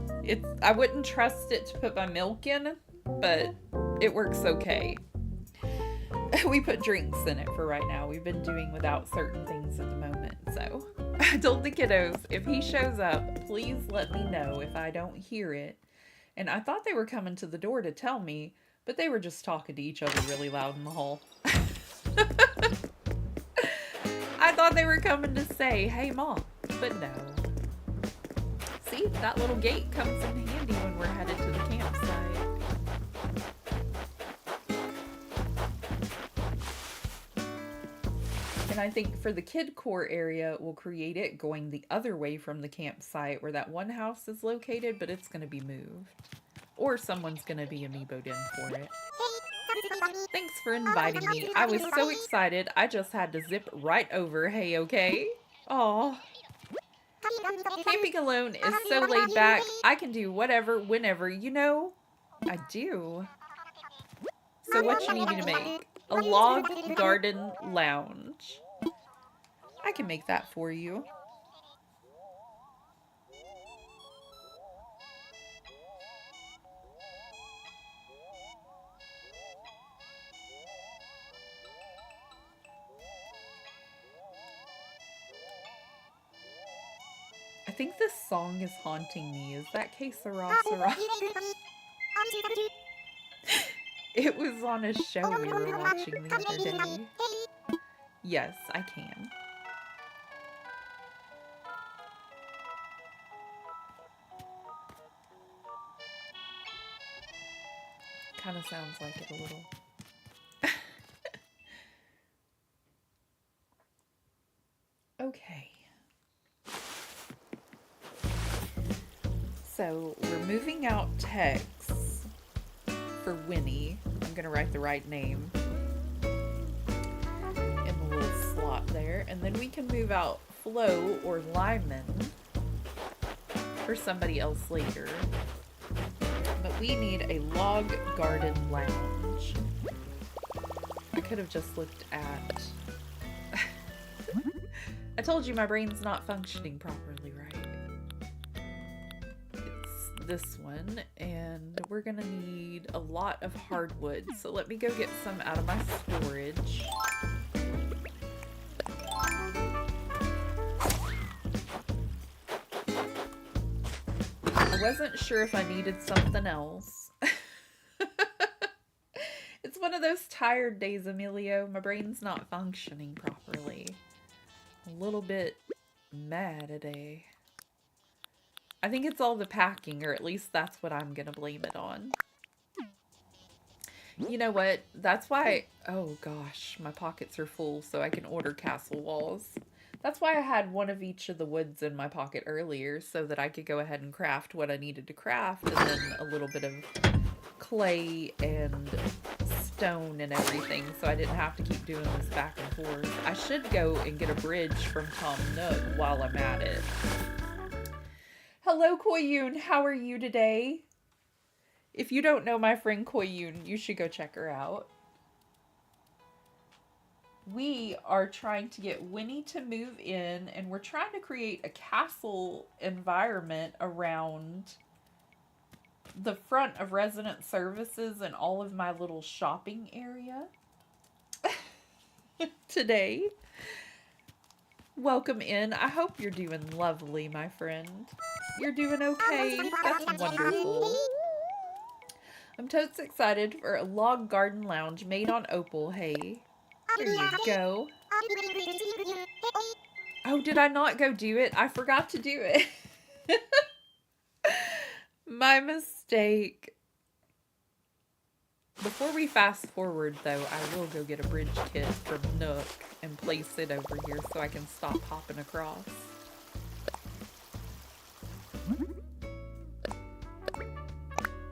I wouldn't trust it to put my milk in, but it works okay. We put drinks in it for right now. We've been doing without certain things at the moment, so I told the kiddos, if he shows up, please let me know if I don't hear it. And I thought they were coming to the door to tell me, but they were just talking to each other really loud in the hall. I thought they were coming to say, hey Mom, but no. See, that little gate comes in handy when we're headed to the campsite. And I think for the kid core area, we'll create it going the other way from the campsite where that one house is located, but it's going to be moved. Or someone's going to be amiiboed in for it. Thanks for inviting me. I was so excited, I just had to zip right over. Hey, okay? Aw. Camping alone is so laid back. I can do whatever, whenever, you know? I do. So what you need me to make? A log garden lounge. I can make that for you. I think this song is haunting me. Is that Que Sera Sera? It was on a show we were watching the other day. Yes, I can. Kind of sounds like it a little. Okay. So we're moving out Tex for Winnie. I'm gonna write the right name in the little slot there. And then we can move out Flo or Lyman for somebody else later. But we need a log garden lounge. I could have just looked at... I told you my brain's not functioning properly, right? It's this one, and we're gonna need a lot of hardwood. So let me go get some out of my storage. I wasn't sure if I needed something else. It's one of those tired days, Emilio. My brain's not functioning properly. A little bit mad today. I think it's all the packing, or at least that's what I'm gonna blame it on. You know what? That's why... Oh gosh, my pockets are full, so I can order castle walls. That's why I had one of each of the woods in my pocket earlier, so that I could go ahead and craft what I needed to craft, and then a little bit of clay and stone and everything, so I didn't have to keep doing this back and forth. I should go and get a bridge from Tom Nook while I'm at it. Hello, Koyun. How are you today? If you don't know my friend Koyun, you should go check her out. We are trying to get Winnie to move in, and we're trying to create a castle environment around the front of resident services and all of my little shopping area today. Welcome in. I hope you're doing lovely, my friend. You're doing okay. That's wonderful. I'm totes excited for a log garden lounge made on opal hay. There you go. Oh, did I not go do it? I forgot to do it. My mistake. Before we fast forward, though, I will go get a bridge kit from Nook and place it over here so I can stop hopping across.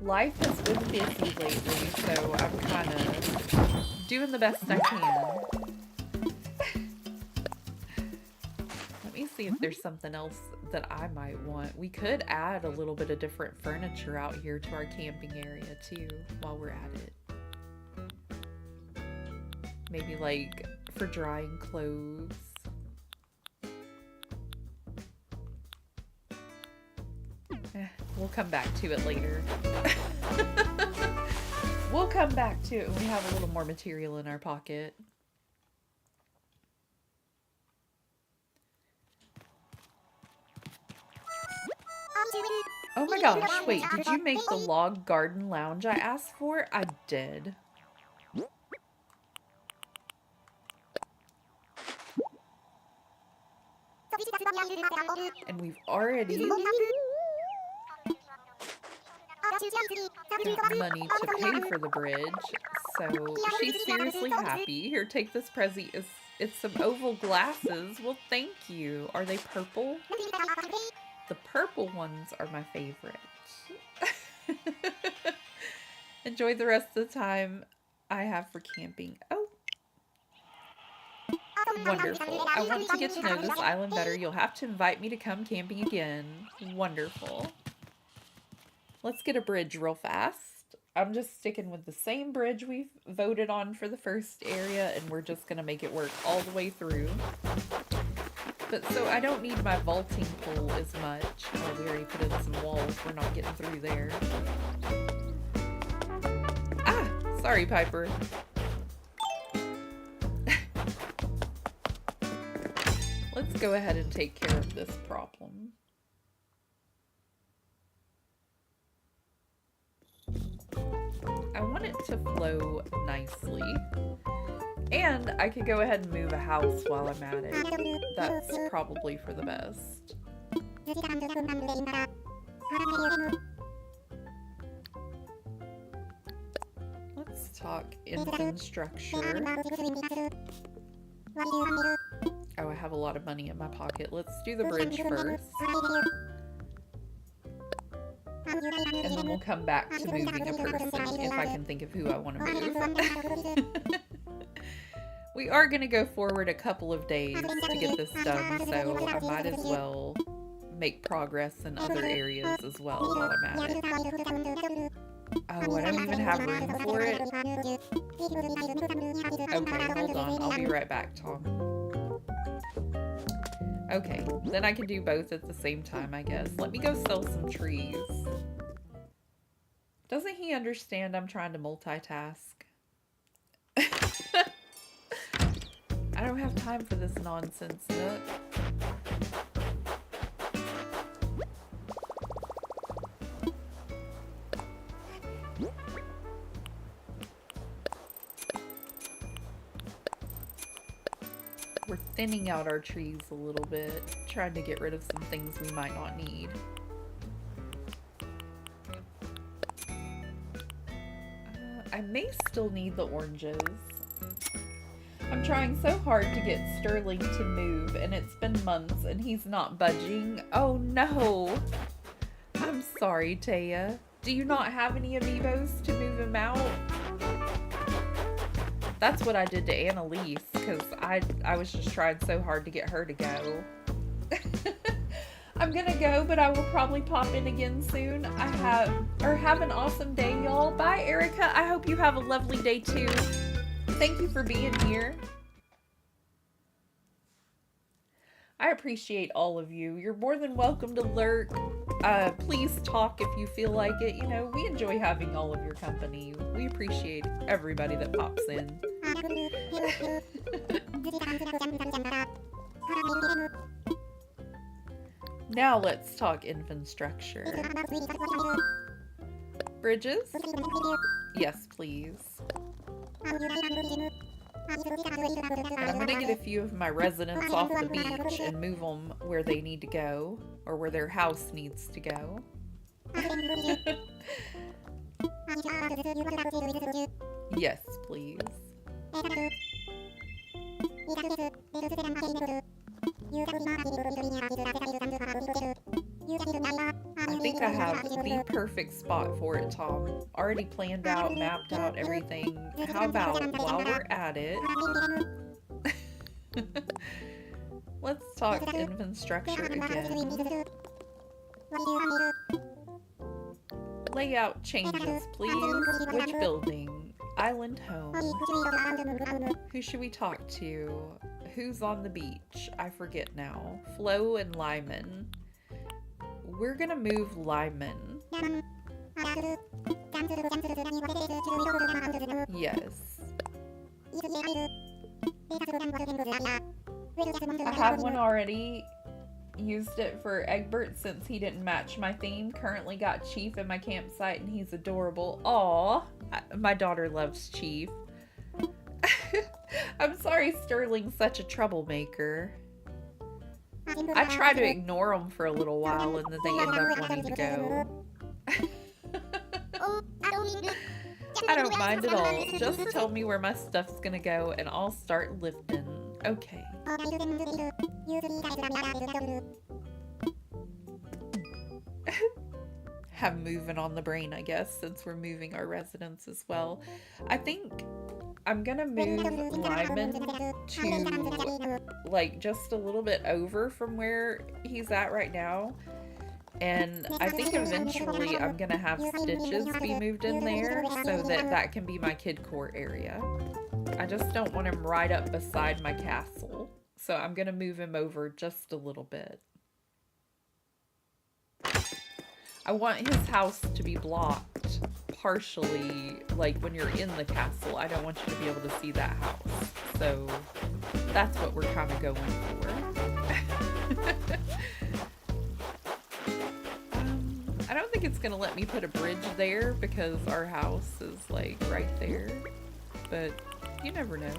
Life has been busy lately, so I'm kind of doing the best I can. Let me see if there's something else that I might want. We could add a little bit of different furniture out here to our camping area too while we're at it. Maybe like for drying clothes. We'll come back to it later. We'll come back to it when we have a little more material in our pocket. Oh my gosh, wait, did you make the log garden lounge I asked for? I did. And we've already got money to pay for the bridge, so she's seriously happy. Here, take this Prezi. It's some oval glasses. Well, thank you. Are they purple? The purple ones are my favorite. Enjoy the rest of the time I have for camping. Oh, wonderful. I want to get to know this island better. You'll have to invite me to come camping again. Wonderful. Let's get a bridge real fast. I'm just sticking with the same bridge we voted on for the first area, and we're just going to make it work all the way through. But so I don't need my vaulting pole as much. Oh, we already put in some walls. We're not getting through there. Ah! Sorry, Piper. Let's go ahead and take care of this problem. I want it to flow nicely. And I could go ahead and move a house while I'm at it. That's probably for the best. Let's talk infant structure. Oh, I have a lot of money in my pocket. Let's do the bridge first. And then we'll come back to moving a person if I can think of who I want to move. We are going to go forward a couple of days to get this done, so I might as well make progress in other areas as well while I'm at it. Oh, I don't even have room for it. Okay, hold on. I'll be right back, Tom. Okay, then I can do both at the same time, I guess. Let me go sell some trees. Doesn't he understand I'm trying to multitask? I don't have time for this nonsense, Nook. We're thinning out our trees a little bit, trying to get rid of some things we might not need. I may still need the oranges. I'm trying so hard to get Sterling to move, and it's been months, and he's not budging. Oh no! I'm sorry, Taya. Do you not have any amiibos to move him out? That's what I did to Annalise, because I was just trying so hard to get her to go. I'm gonna go, but I will probably pop in again soon. Have an awesome day, y'all. Bye, Erica. I hope you have a lovely day, too. Thank you for being here. I appreciate all of you. You're more than welcome to lurk. Please talk if you feel like it. You know, we enjoy having all of your company. We appreciate everybody that pops in. Now let's talk infant structure. Bridges? Yes, please. I'm gonna get a few of my residents off the beach and move them where they need to go, or where their house needs to go. Yes, please. I think I have the perfect spot for it, Tom. Already planned out, mapped out everything. How about while we're at it, let's talk infant structure again. Layout changes, please. Which building? Island home. Who should we talk to? Who's on the beach? I forget now. Flo and Lyman. We're gonna move Lyman. Yes. I have one already. Used it for Egbert since he didn't match my theme. Currently got Chief in my campsite and he's adorable. Aw, my daughter loves Chief. I'm sorry Sterling's such a troublemaker. I try to ignore them for a little while and then they end up wanting to go. I don't mind at all. Just tell me where my stuff's gonna go and I'll start lifting. Okay. Have moving on the brain, I guess, since we're moving our residents as well. I think I'm gonna move Lyman to, like, just a little bit over from where he's at right now. And I think eventually I'm gonna have Stitches be moved in there so that that can be my kid court area. I just don't want him right up beside my castle. So I'm gonna move him over just a little bit. I want his house to be blocked partially, like when you're in the castle. I don't want you to be able to see that house. So that's what we're kind of going for. I don't think it's gonna let me put a bridge there because our house is like right there, but you never know.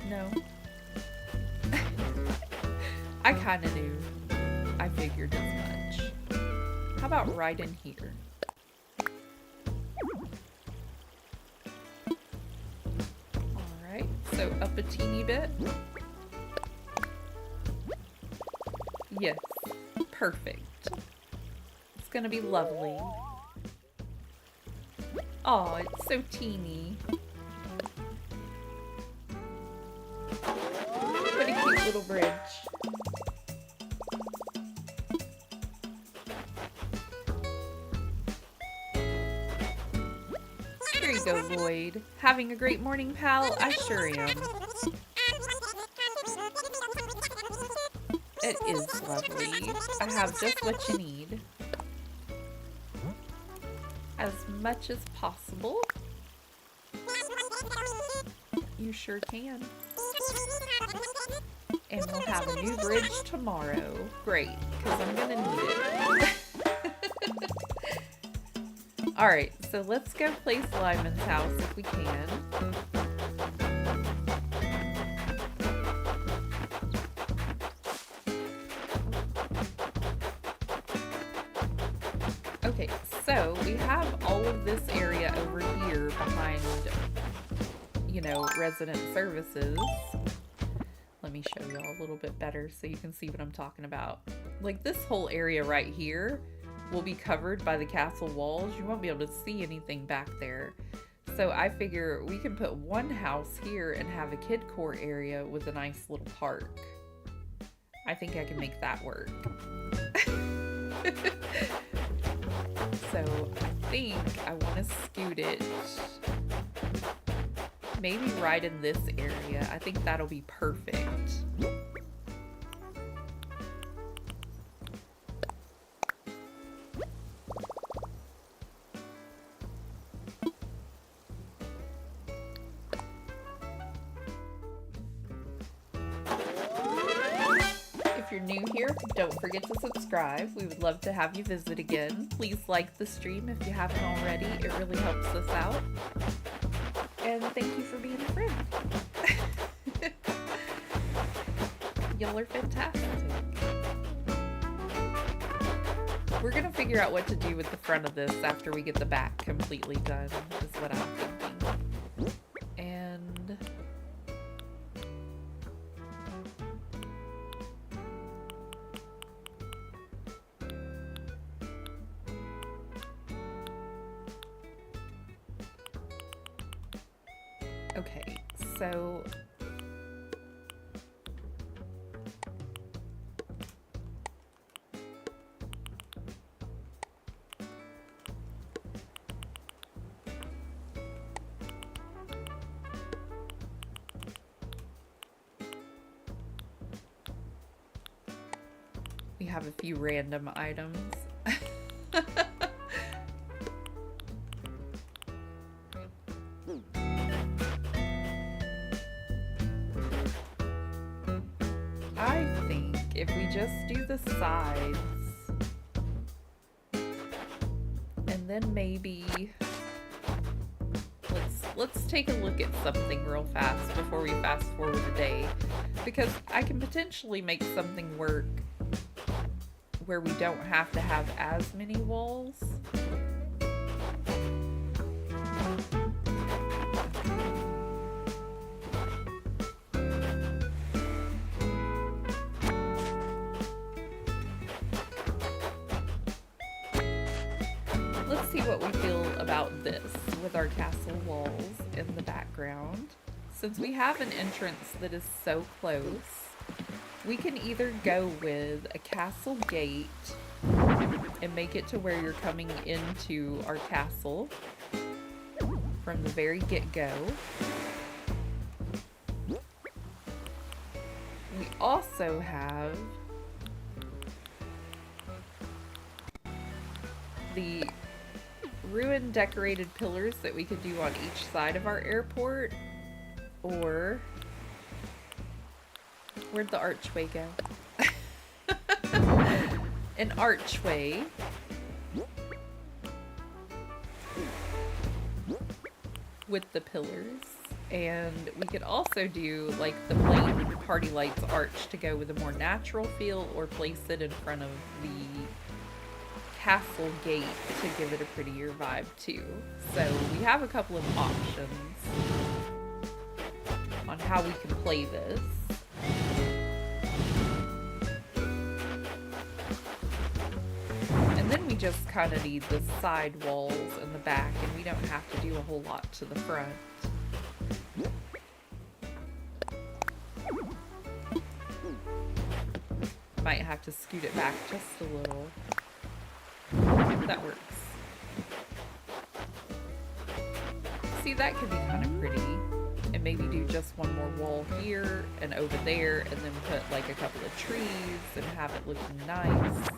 No. I kind of knew. I figured as much. How about right in here? Alright, so up a teeny bit. Yes, perfect. It's gonna be lovely. Oh, it's so teeny. What a cute little bridge. Here you go, Lloyd. Having a great morning, pal? I sure am. It is lovely. I have just what you need. As much as possible. You sure can. And we'll have a new bridge tomorrow. Great, because I'm gonna need it. Alright, so let's go play Slimon's house if we can. Okay, so we have all of this area over here behind, you know, resident services. Let me show y'all a little bit better so you can see what I'm talking about. Like this whole area right here will be covered by the castle walls. You won't be able to see anything back there. So I figure we can put one house here and have a kid core area with a nice little park. I think I can make that work. So I think I want to scoot it maybe right in this area. I think that'll be perfect. If you're new here, don't forget to subscribe. We would love to have you visit again. Please like the stream if you haven't already. It really helps us out. And thank you for being a friend. Y'all are fantastic. We're gonna figure out what to do with the front of this after we get the back completely done, is what I'm thinking. And okay, so we have a few random items. I think if we just do the sides and then maybe let's take a look at something real fast before we fast forward a day, because I can potentially make something work where we don't have to have as many walls. Let's see what we feel about this with our castle walls in the background. Since we have an entrance that is so close, we can either go with a castle gate and make it to where you're coming into our castle from the very get-go. We also have the ruined decorated pillars that we could do on each side of our airport, or where'd the archway go? An archway with the pillars, and we could also do like the plain party lights arch to go with a more natural feel, or place it in front of the castle gate to give it a prettier vibe too. So we have a couple of options on how we can play this. And then we just kind of need the side walls and the back, and we don't have to do a whole lot to the front. Might have to scoot it back just a little. That works. See, that could be kind of pretty. And maybe do just one more wall here and over there, and then put like a couple of trees and have it looking nice.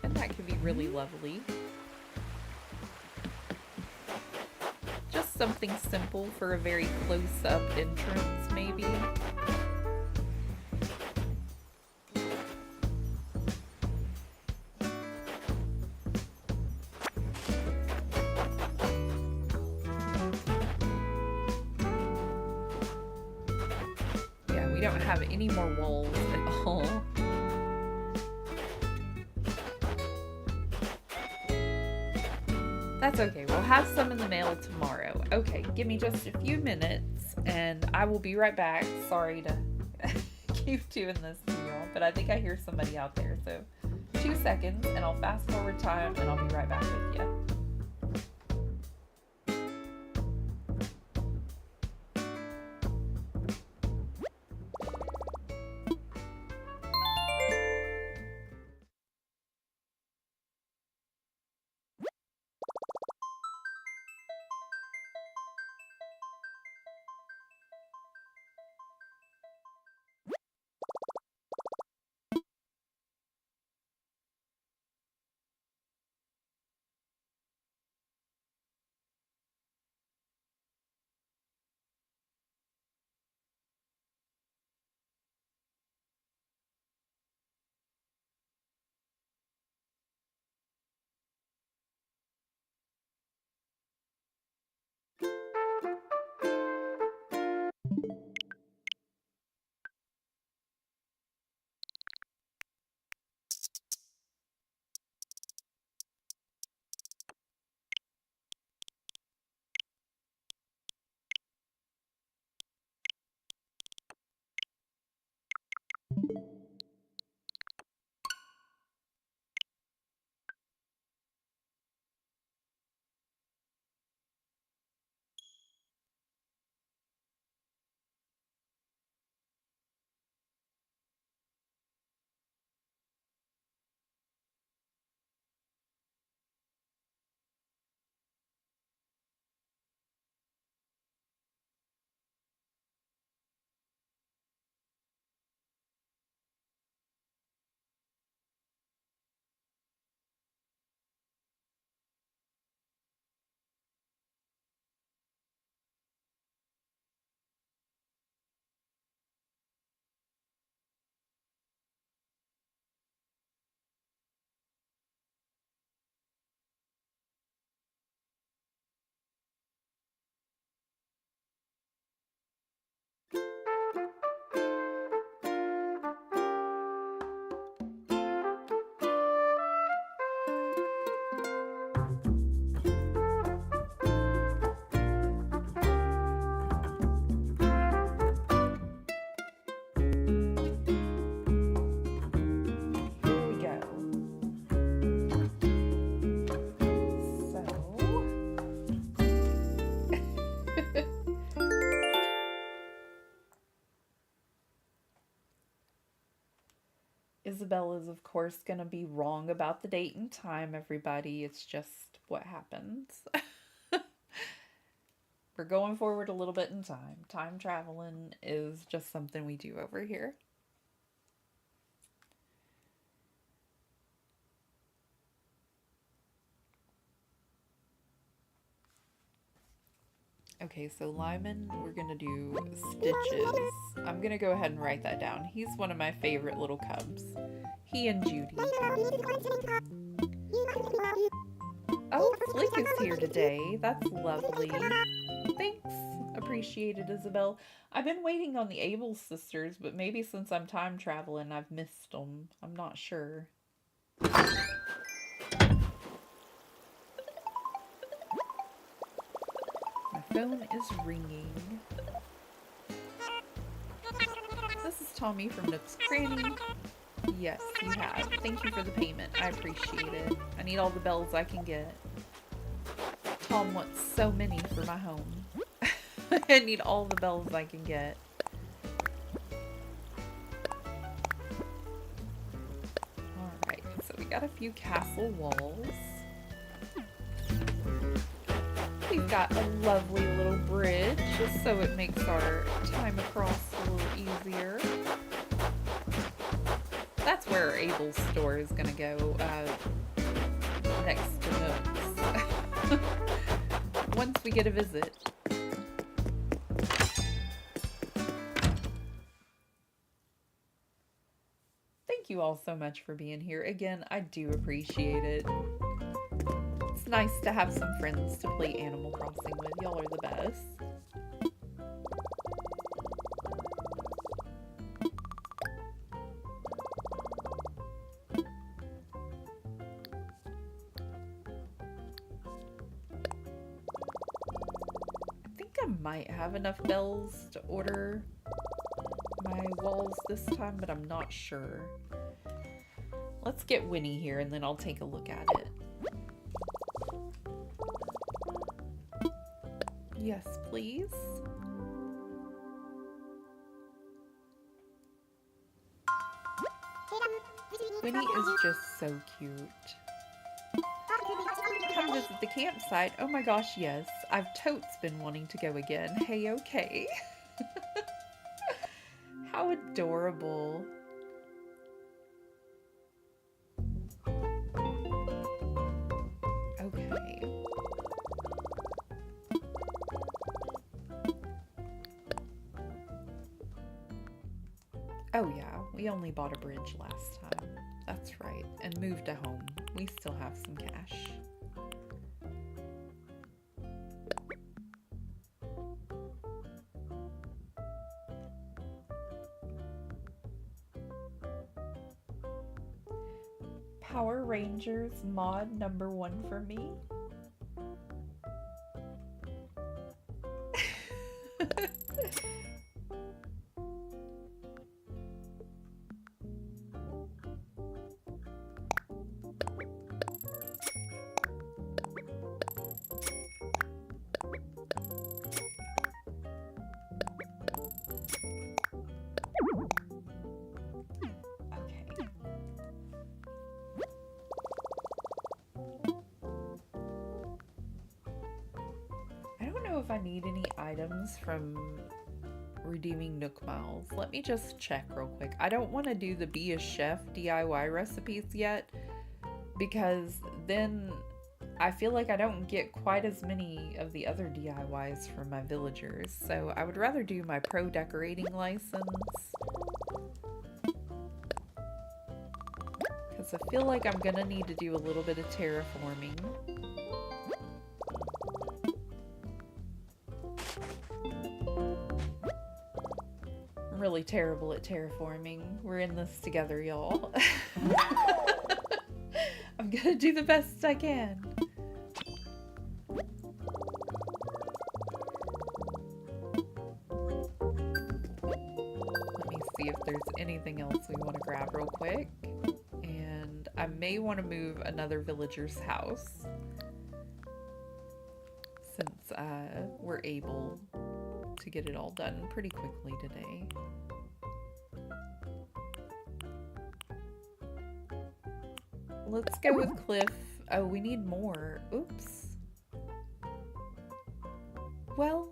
And that could be really lovely. Just something simple for a very close-up entrance, maybe. We don't have any more walls at all. That's okay, we'll have some in the mail tomorrow. Okay, give me just a few minutes and I will be right back. Sorry to keep doing this to y'all, but I think I hear somebody out there. So 2 seconds and I'll fast forward time and I'll be right back with you. Isabel is, of course, going to be wrong about the date and time, everybody. It's just what happens. We're going forward a little bit in time. Time traveling is just something we do over here. Okay, so Lyman, we're gonna do stitches. I'm gonna go ahead and write that down. He's one of my favorite little cubs. He and Judy. Oh, Flake is here today. That's lovely. Thanks. Appreciate it, Isabel. I've been waiting on the Able sisters, but maybe since I'm time traveling, I've missed them. I'm not sure. My phone is ringing. This is Tommy from Nook's Cranny. Yes, you have. Thank you for the payment. I appreciate it. I need all the bells I can get. Tom wants so many for my home. I need all the bells I can get. Alright, so we got a few castle walls. We've got a lovely little bridge, so it makes our time across a little easier. That's where Abel's store is gonna go, next to Nook's. Once we get a visit. Thank you all so much for being here. Again, I do appreciate it. It's nice to have some friends to play Animal Crossing with. Y'all are the best. I think I might have enough bells to order my walls this time, but I'm not sure. Let's get Winnie here and then I'll take a look at it. Yes, please. Winnie is just so cute. Come visit the campsite. Oh my gosh, yes. I've totes been wanting to go again. Hey, okay. How adorable. Okay. Oh yeah, we only bought a bridge last time. That's right. And moved to home. We still have some cash. Power Rangers mod number 1 for me. If I need any items from redeeming Nook Miles. Let me just check real quick. I don't want to do the Be a Chef DIY recipes yet because then I feel like I don't get quite as many of the other DIYs from my villagers. So I would rather do my pro decorating license because I feel like I'm gonna need to do a little bit of terraforming. Really terrible at terraforming. We're in this together, y'all. I'm gonna do the best I can. Let me see if there's anything else we want to grab real quick. And I may want to move another villager's house since we're able to get it all done pretty quickly today. Let's go with Cliff. Oh, we need more. Oops. Well.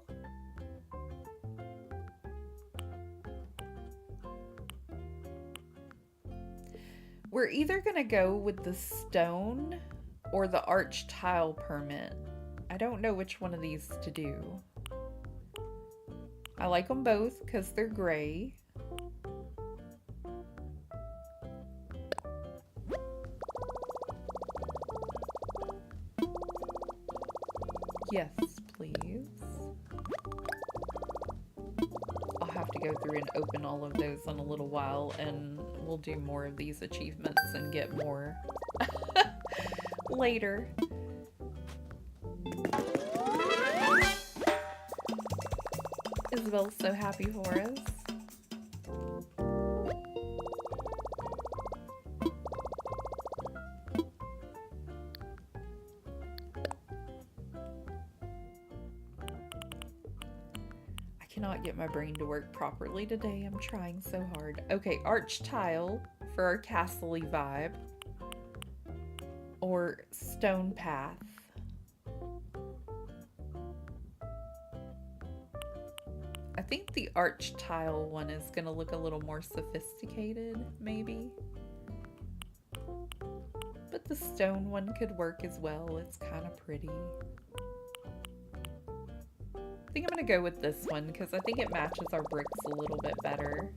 We're either gonna go with the stone or the arch tile permit. I don't know which one of these to do. I like them both because they're gray. Yes, please. I'll have to go through and open all of those in a little while, and we'll do more of these achievements and get more later. Isabel's so happy for us. cannot get my brain to work properly today. I'm trying so hard. Okay, arch tile for our castle-y vibe. Or stone path. I think the arch tile one is gonna look a little more sophisticated, maybe. But the stone one could work as well. It's kind of pretty. I think I'm gonna go with this one because I think it matches our bricks a little bit better.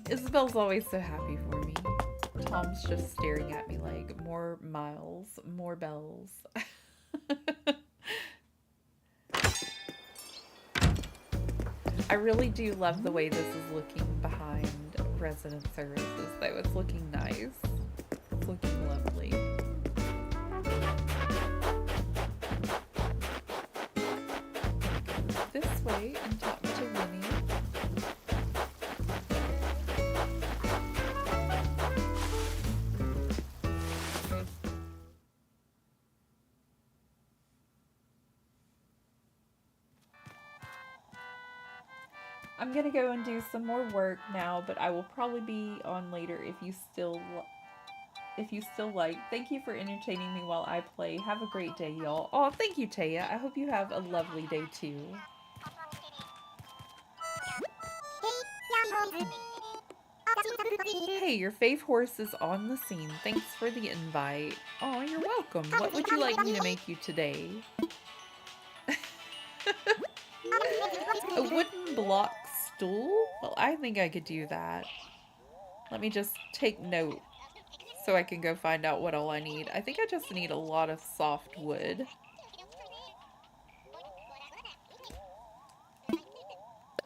Isabel's always so happy for me. Tom's just staring at me like, more miles, more bells. I really do love the way this is looking behind resident services, though. It's looking nice. It's looking lovely. This way and talk to Winnie. I'm gonna go and do some more work now, but I will probably be on later if you still like. Thank you for entertaining me while I play. Have a great day, y'all. Oh, thank you, Taya. I hope you have a lovely day too. Hey, your fave horse is on the scene. Thanks for the invite. Oh, you're welcome. What would you like me to make you today? A wooden block stool? Well, I think I could do that. Let me just take note so I can go find out what all I need. I think I just need a lot of soft wood.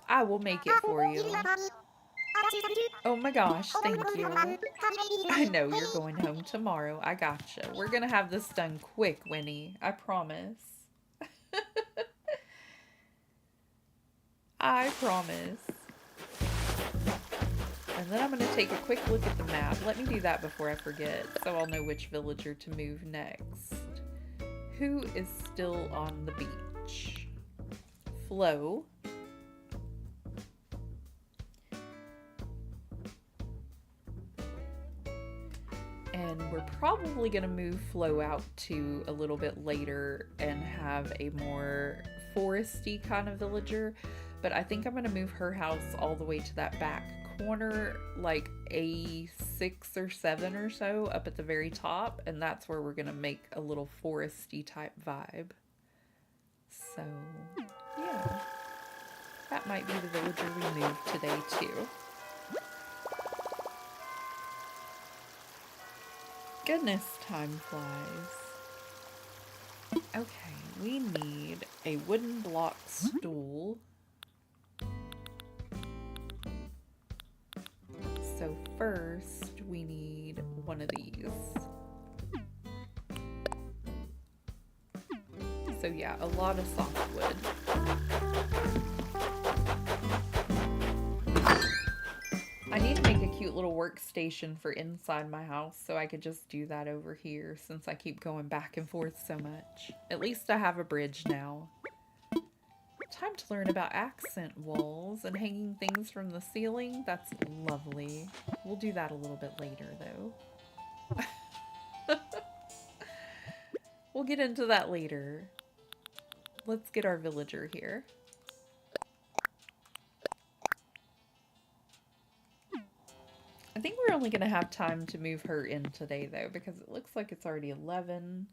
I will make it for you. Oh my gosh, thank you. I know you're going home tomorrow. I gotcha. We're gonna have this done quick, Winnie. I promise. I promise. And then I'm going to take a quick look at the map. Let me do that before I forget, so I'll know which villager to move next. Who is still on the beach? Flo. And we're probably going to move Flo out to a little bit later and have a more foresty kind of villager. But I think I'm going to move her house all the way to that back corner, like a 6 or 7 or so up at the very top. And that's where we're going to make a little foresty type vibe. So, yeah. That might be the villager we move today too. Goodness, time flies. Okay, we need a wooden block stool. So first, we need one of these. So yeah, a lot of softwood. I need to make a cute little workstation for inside my house so I could just do that over here since I keep going back and forth so much. At least I have a bridge now. Time to learn about accent walls and hanging things from the ceiling. That's lovely. We'll do that a little bit later though. We'll get into that later. Let's get our villager here. I think we're only going to have time to move her in today, though, because it looks like it's already 11.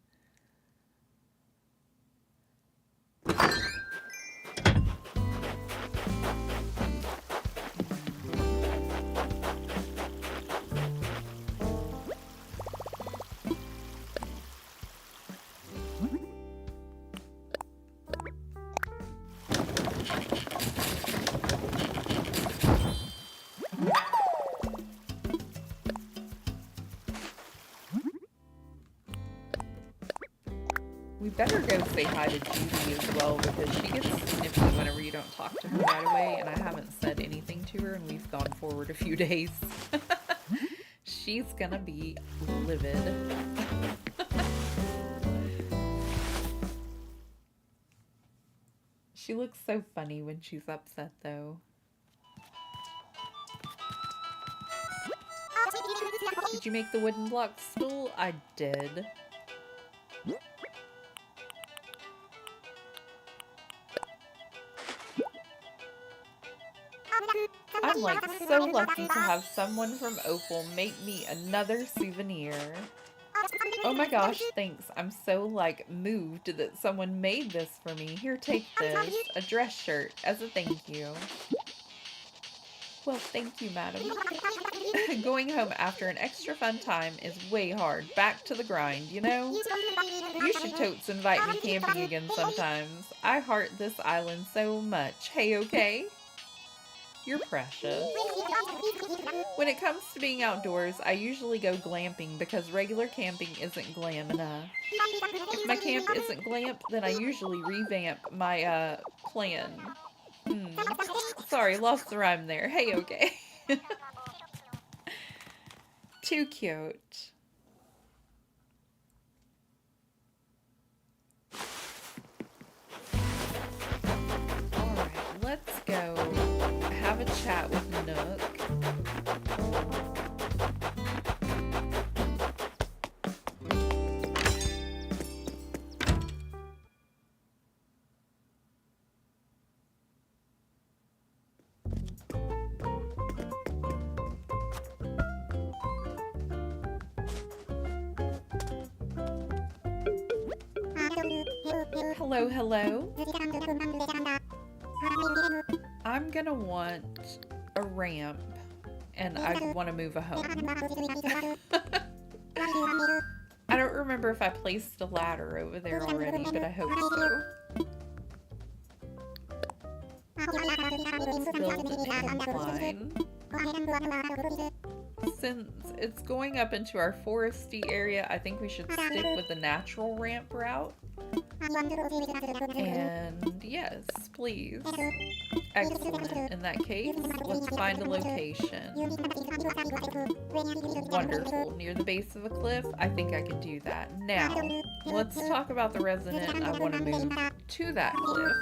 We better go say hi to Judy as well, because she gets snippy whenever you don't talk to her right away, and I haven't said anything to her, and we've gone forward a few days. She's gonna be livid. She looks so funny when she's upset, though. Did you make the wooden block stool? I did. I'm like so lucky to have someone from Opal make me another souvenir. Oh my gosh, thanks. I'm so like moved that someone made this for me. Here, take this. A dress shirt as a thank you. Well, thank you, madam. Going home after an extra fun time is way hard. Back to the grind, you know? You should totes invite me camping again sometimes. I heart this island so much. Hey, okay? You're precious. When it comes to being outdoors, I usually go glamping because regular camping isn't glam enough. If my camp isn't glamp, then I usually revamp my plan. Sorry, lost the rhyme there. Hey, okay. Too cute. Alright, let's go have a chat with Nook. Hello, hello. I'm gonna want a ramp, and I want to move a home. I don't remember if I placed a ladder over there already, but I hope so. Let's build an incline. Since it's going up into our foresty area, I think we should stick with the natural ramp route. And yes, please. Excellent. In that case, let's find a location. Wonderful. Near the base of a cliff? I think I can do that. Now, let's talk about the resident I want to move to that cliff.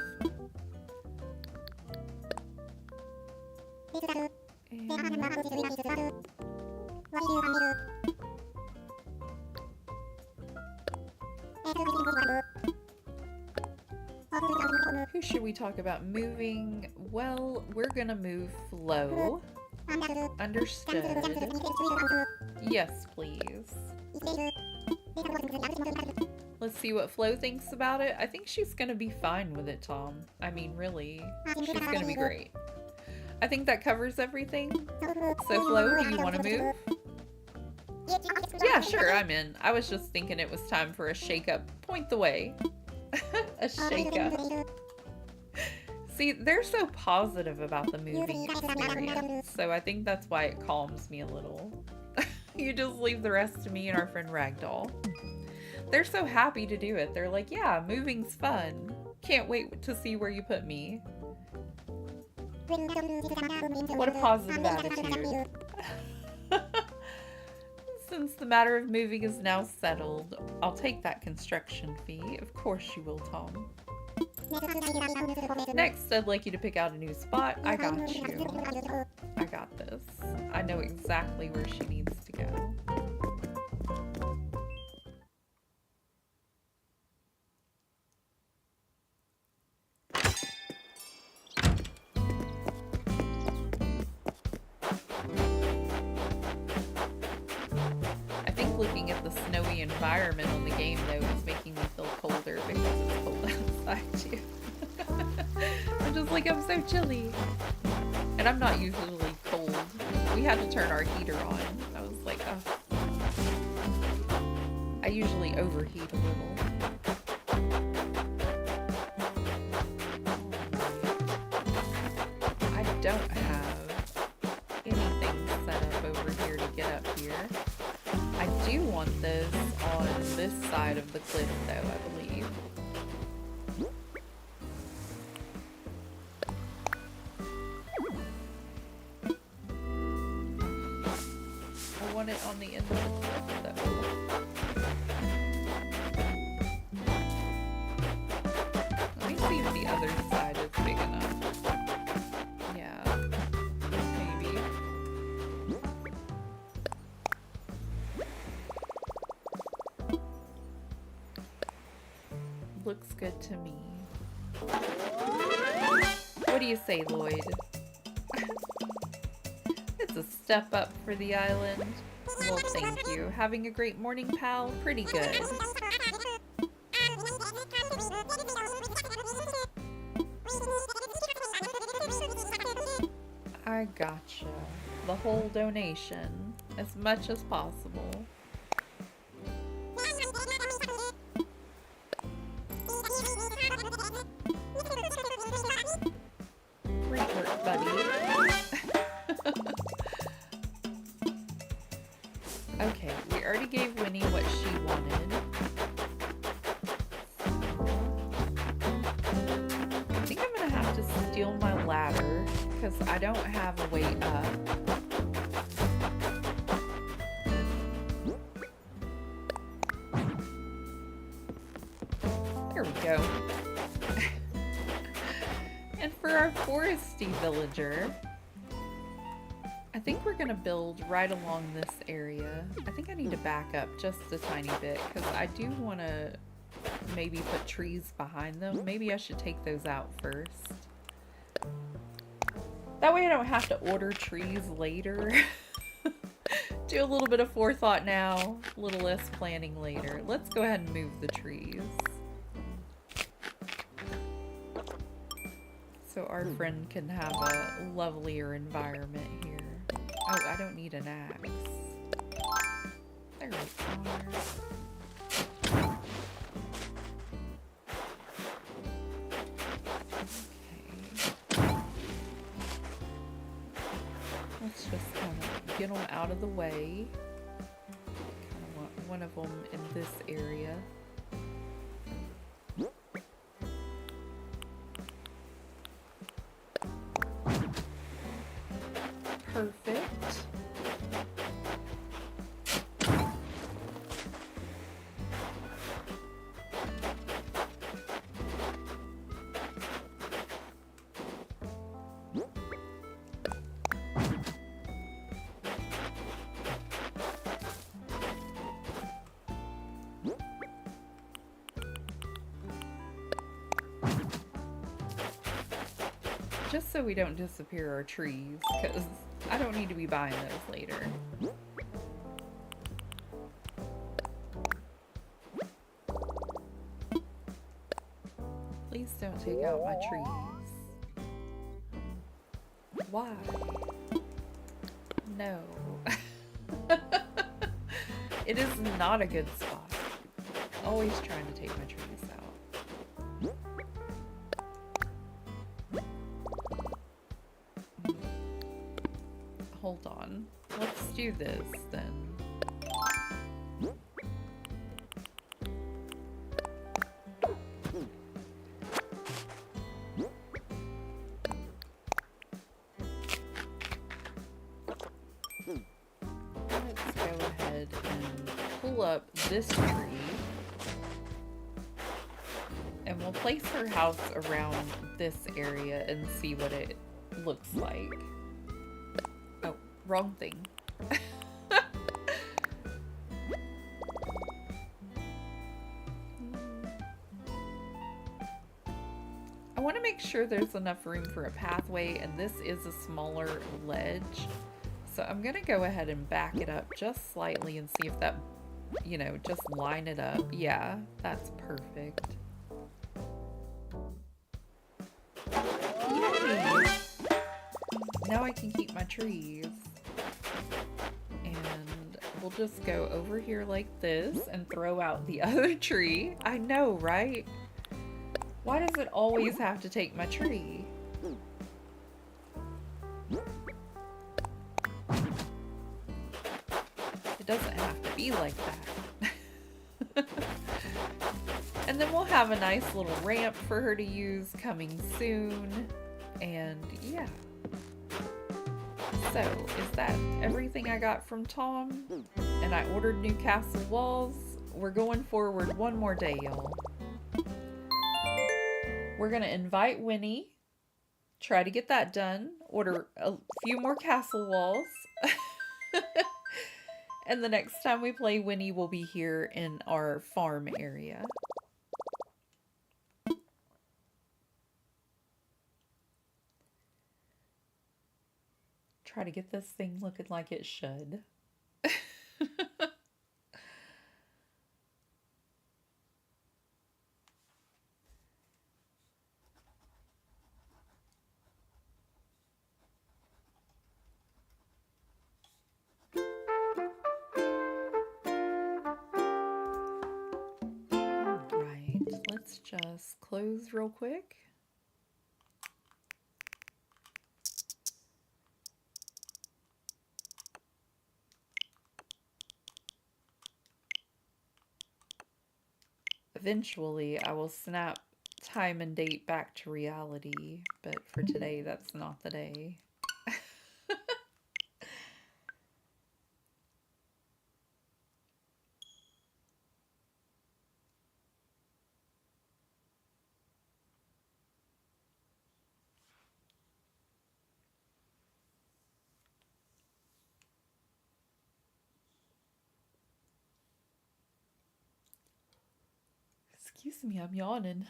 Who should we talk about moving? Well, we're gonna move Flo. Understood. Yes, please. Let's see what Flo thinks about it. I think she's gonna be fine with it, Tom. I mean, really, she's gonna be great. I think that covers everything. So, Flo, do you want to move? Yeah, sure, I'm in. I was just thinking it was time for a shake-up. Point the way. A shake-up. See, they're so positive about the moving experience, so I think that's why it calms me a little. You just leave the rest to me and our friend Ragdoll. They're so happy to do it. They're like, yeah, moving's fun. Can't wait to see where you put me. What a positive attitude. Since the matter of moving is now settled, I'll take that construction fee. Of course you will, Tom. Next, I'd like you to pick out a new spot. I got you. I got this. I know exactly where she needs to go. Looking at the snowy environment on the game, though, is making me feel colder because it's cold outside, too. I'm just like, I'm so chilly. And I'm not usually cold. We had to turn our heater on. I was like, oh. I usually overheat a little. I don't have anything set up over here to get up here. I do want this on this this side of the cliff, though, I believe. I want it on the end of the cliff, though. Let me see if the other side is big enough. Yeah, maybe. Looks good to me. What do you say, Lloyd? It's a step up for the island. Well, thank you. Having a great morning, pal? Pretty good. I gotcha. The whole donation. As much as possible. Great work, buddy. Okay, we already gave Winnie what she wanted. I think I'm gonna have to steal my ladder because I don't have a way up. There we go. And for our foresty villager, I think we're gonna build right along this area. I think I need to back up just a tiny bit because I do want to maybe put trees behind them. Maybe I should take those out first. That way I don't have to order trees later. Do a little bit of forethought now, a little less planning later. Let's go ahead and move the trees. So our friend can have a lovelier environment here. Oh, I don't need an axe. There we are. Okay. Let's just kind of get them out of the way. Kind of want one of them in this area. Perfect. Just so we don't disappear our trees, because I don't need to be buying those later. Please don't take out my trees. Why? No. It is not a good spot. Always trying to take my trees out. Hold on. Let's do this then. Let's go ahead and pull up this tree. And we'll place her house around this area and see what it looks like. Oh, wrong thing. I want to make sure there's enough room for a pathway, and this is a smaller ledge. So I'm going to go ahead and back it up just slightly and see if that, you know, just line it up. Yeah, that's perfect. Yay! Now I can keep my trees. And we'll just go over here like this and throw out the other tree. I know, right? Why does it always have to take my tree? It doesn't have to be like that. And then we'll have a nice little ramp for her to use coming soon. And yeah. So, is that everything I got from Tom? And I ordered new castle walls. We're going forward one more day, y'all. We're going to invite Winnie. Try to get that done. Order a few more castle walls. And the next time we play, Winnie will be here in our farm area. Try to get this thing looking like it should. Alright, let's just close real quick. Eventually, I will snap time and date back to reality, but for today, that's not the day. Excuse me, I'm yawning.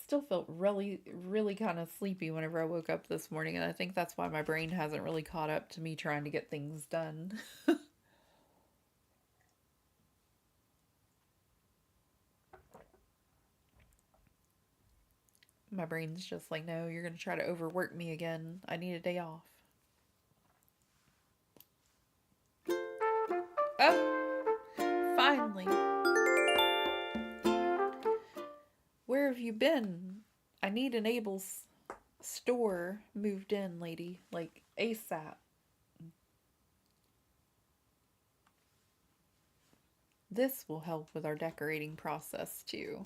Still felt really kind of sleepy whenever I woke up this morning, and I think that's why my brain hasn't really caught up to me trying to get things done. My brain's just like, no, you're going to try to overwork me again. I need a day off. Oh! Finally. Where have you been? I need an Abel's store moved in, lady. Like, ASAP. This will help with our decorating process, too.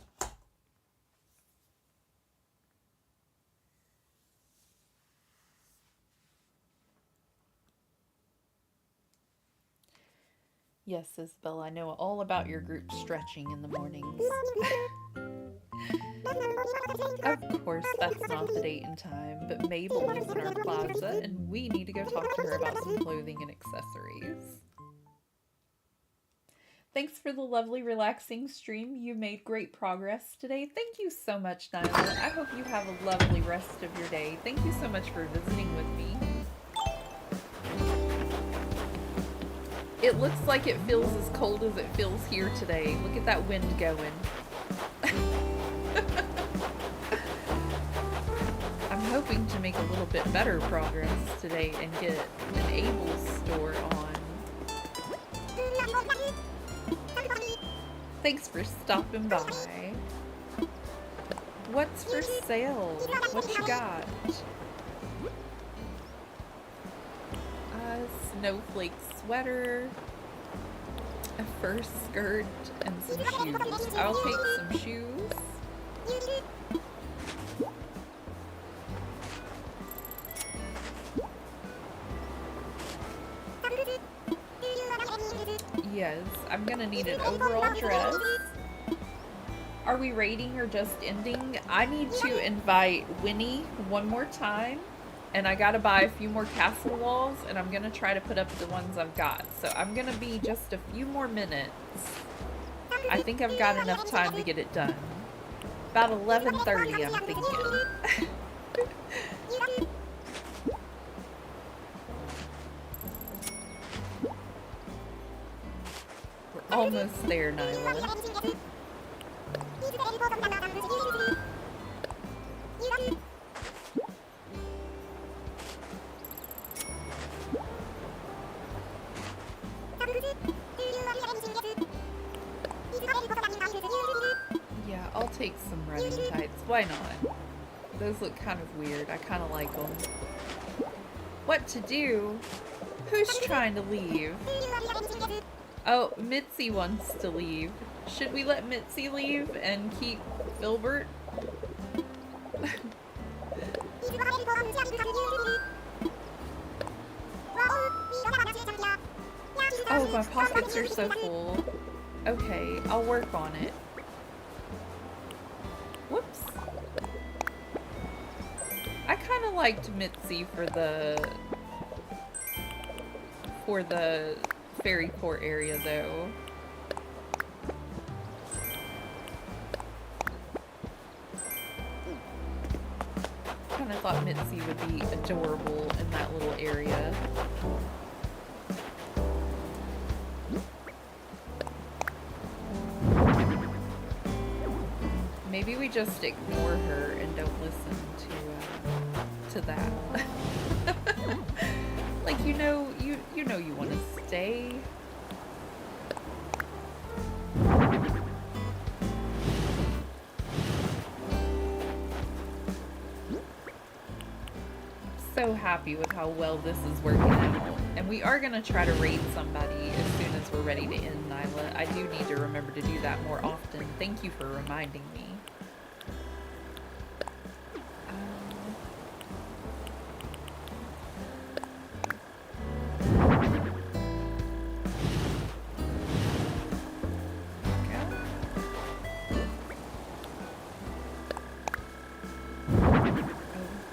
Yes, Isabel, I know all about your group stretching in the mornings. Of course, that's not the date and time, but Mabel is in our plaza, and we need to go talk to her about some clothing and accessories. Thanks for the lovely, relaxing stream. You made great progress today. Thank you so much, Nyla. I hope you have a lovely rest of your day. Thank you so much for visiting with me. It looks like it feels as cold as it feels here today. Look at that wind going. I'm hoping to make a little bit better progress today and get an Abel's store on. Thanks for stopping by. What's for sale? What you got? Snowflake sweater, a fur skirt, and some shoes. I'll take some shoes. Yes, I'm gonna need an overall dress. Are we rating or just ending? I need to invite Winnie one more time. And I gotta buy a few more castle walls, and I'm gonna try to put up the ones I've got. So I'm gonna be just a few more minutes. I think I've got enough time to get it done. About 11:30, I'm thinking. We're almost there, Nyla. Yeah, I'll take some running tights. Why not? Those look kind of weird. I kind of like them. What to do? Who's trying to leave? Oh, Mitzi wants to leave. Should we let Mitzi leave and keep Filbert? Oh, my pockets are so full. Okay, I'll work on it. Whoops. I kind of liked Mitzi for the fairy court area, though. Kind of thought Mitzi would be adorable in that little area. Maybe we just ignore her and don't listen to that. Like, you know you want to stay. So happy with how well this is working out. And we are going to try to raid somebody as soon as we're ready to end Nyla. I do need to remember to do that more often. Thank you for reminding me.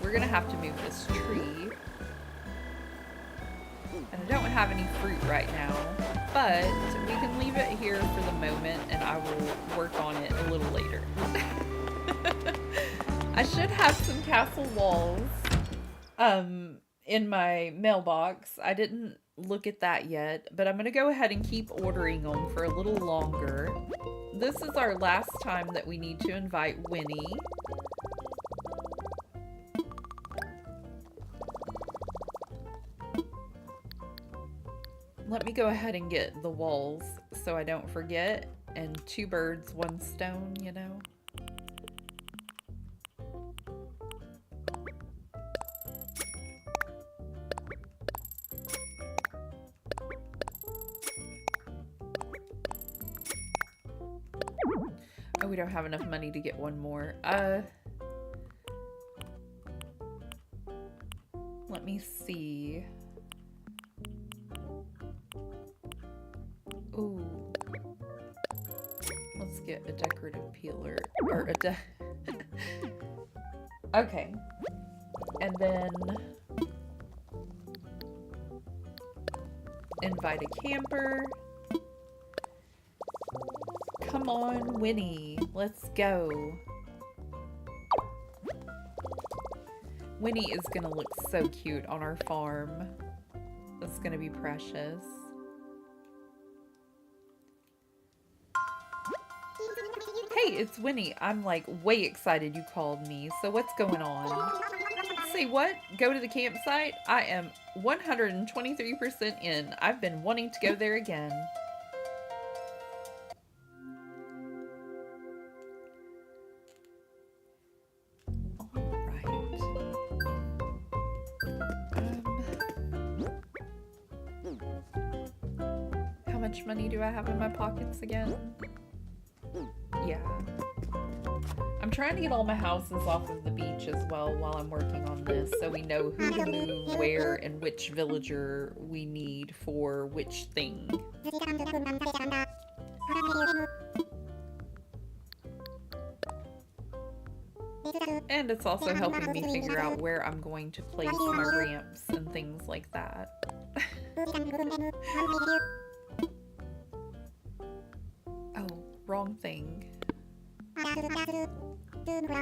We're gonna have to move this tree. And I don't have any fruit right now, but we can leave it here for the moment and I will work on it a little later. I should have some castle walls in my mailbox. I didn't look at that yet, but I'm gonna go ahead and keep ordering them for a little longer. This is our last time that we need to invite Winnie. Let me go ahead and get the walls so I don't forget. And 2 birds, 1 stone, you know? Oh, we don't have enough money to get 1 more. Let me see. Ooh. Let's get a decorative peeler. Or a okay. And then invite a camper. Come on, Winnie. Let's go. Winnie is gonna look so cute on our farm. That's gonna be precious. Hey, it's Winnie. I'm like way excited you called me. So what's going on? Say what? Go to the campsite? I am 123% in. I've been wanting to go there again. How much money do I have in my pockets again? Yeah. I'm trying to get all my houses off of the beach as well while I'm working on this, so we know who to move where and which villager we need for which thing. And it's also helping me figure out where I'm going to place my ramps and things like that. Oh, wrong thing. Oh,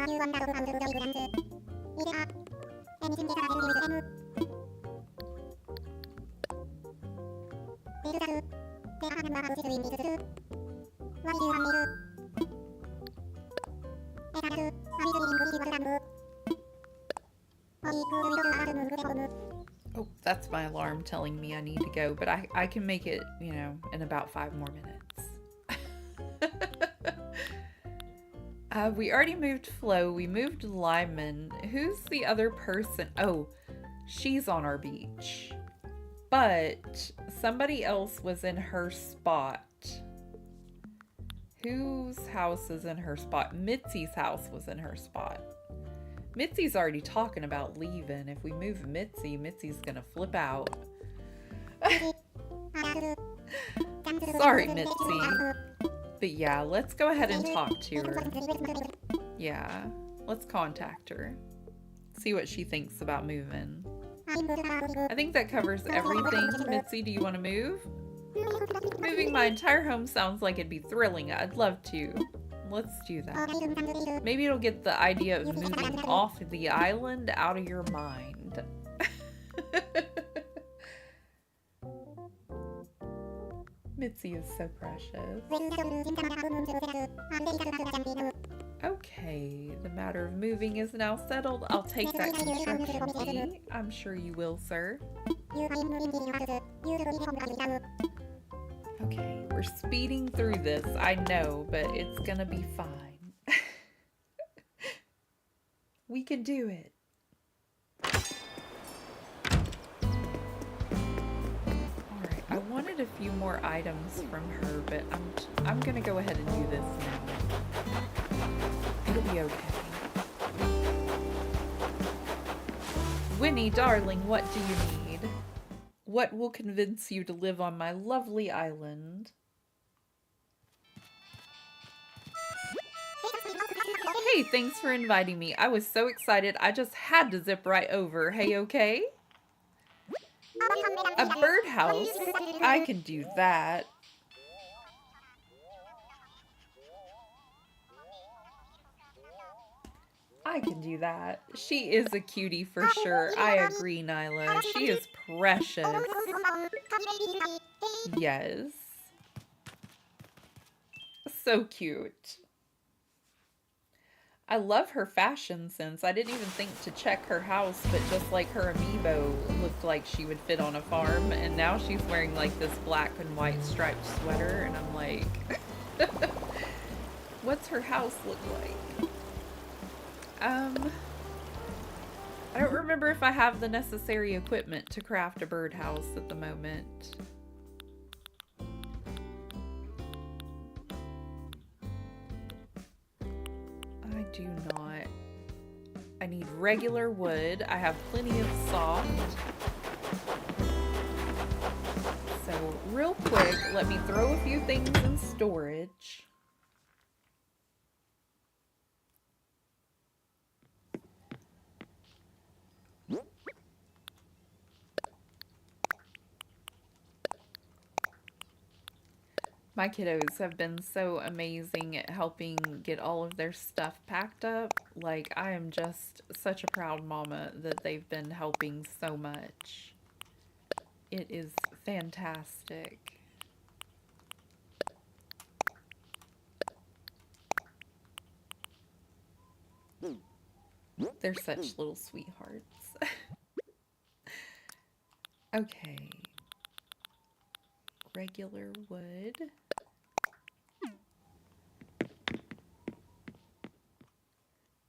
that's my alarm telling me I need to go, but I can make it, you know, in about 5 more minutes. We already moved Flo. We moved Lyman. Who's the other person? Oh, she's on our beach. But somebody else was in her spot. Whose house is in her spot? Mitzi's house was in her spot. Mitzi's already talking about leaving. If we move Mitzi, Mitzi's gonna flip out. Sorry, Mitzi. But yeah, let's go ahead and talk to her. Yeah, let's contact her. See what she thinks about moving. I think that covers everything. Mitzi, do you want to move? Moving my entire home sounds like it'd be thrilling. I'd love to. Let's do that. Maybe it'll get the idea of moving off the island out of your mind. Mitzi is so precious. Okay, the matter of moving is now settled. I'll take that construction fee. I'm sure you will, sir. Okay, we're speeding through this, I know, but it's gonna be fine. We can do it. Alright, I wanted a few more items from her, but I'm gonna go ahead and do this now. It'll be okay. Winnie, darling, what do you need? What will convince you to live on my lovely island? Hey, thanks for inviting me. I was so excited, I just had to zip right over. Hey, okay? A birdhouse? I can do that. I can do that. She is a cutie for sure. I agree, Nyla. She is precious. Yes. So cute. I love her fashion sense. I didn't even think to check her house, but just like her amiibo looked like she would fit on a farm, and now she's wearing like this black and white striped sweater, and I'm like, what's her house look like? I don't remember if I have the necessary equipment to craft a birdhouse at the moment. I do not. I need regular wood. I have plenty of soft. So real quick, let me throw a few things in storage. My kiddos have been so amazing at helping get all of their stuff packed up. Like, I am just such a proud mama that they've been helping so much. It is fantastic. They're such little sweethearts. Okay. Regular wood.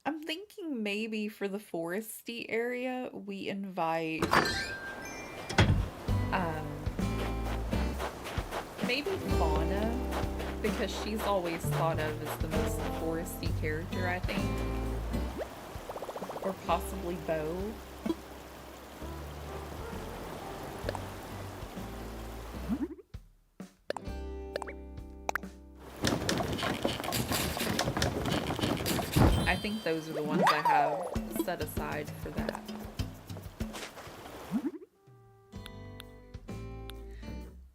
I'm thinking maybe for the foresty area, we invite, maybe Fauna, because she's always thought of as the most foresty character, I think. Or possibly Bo. I think those are the ones I have set aside for that.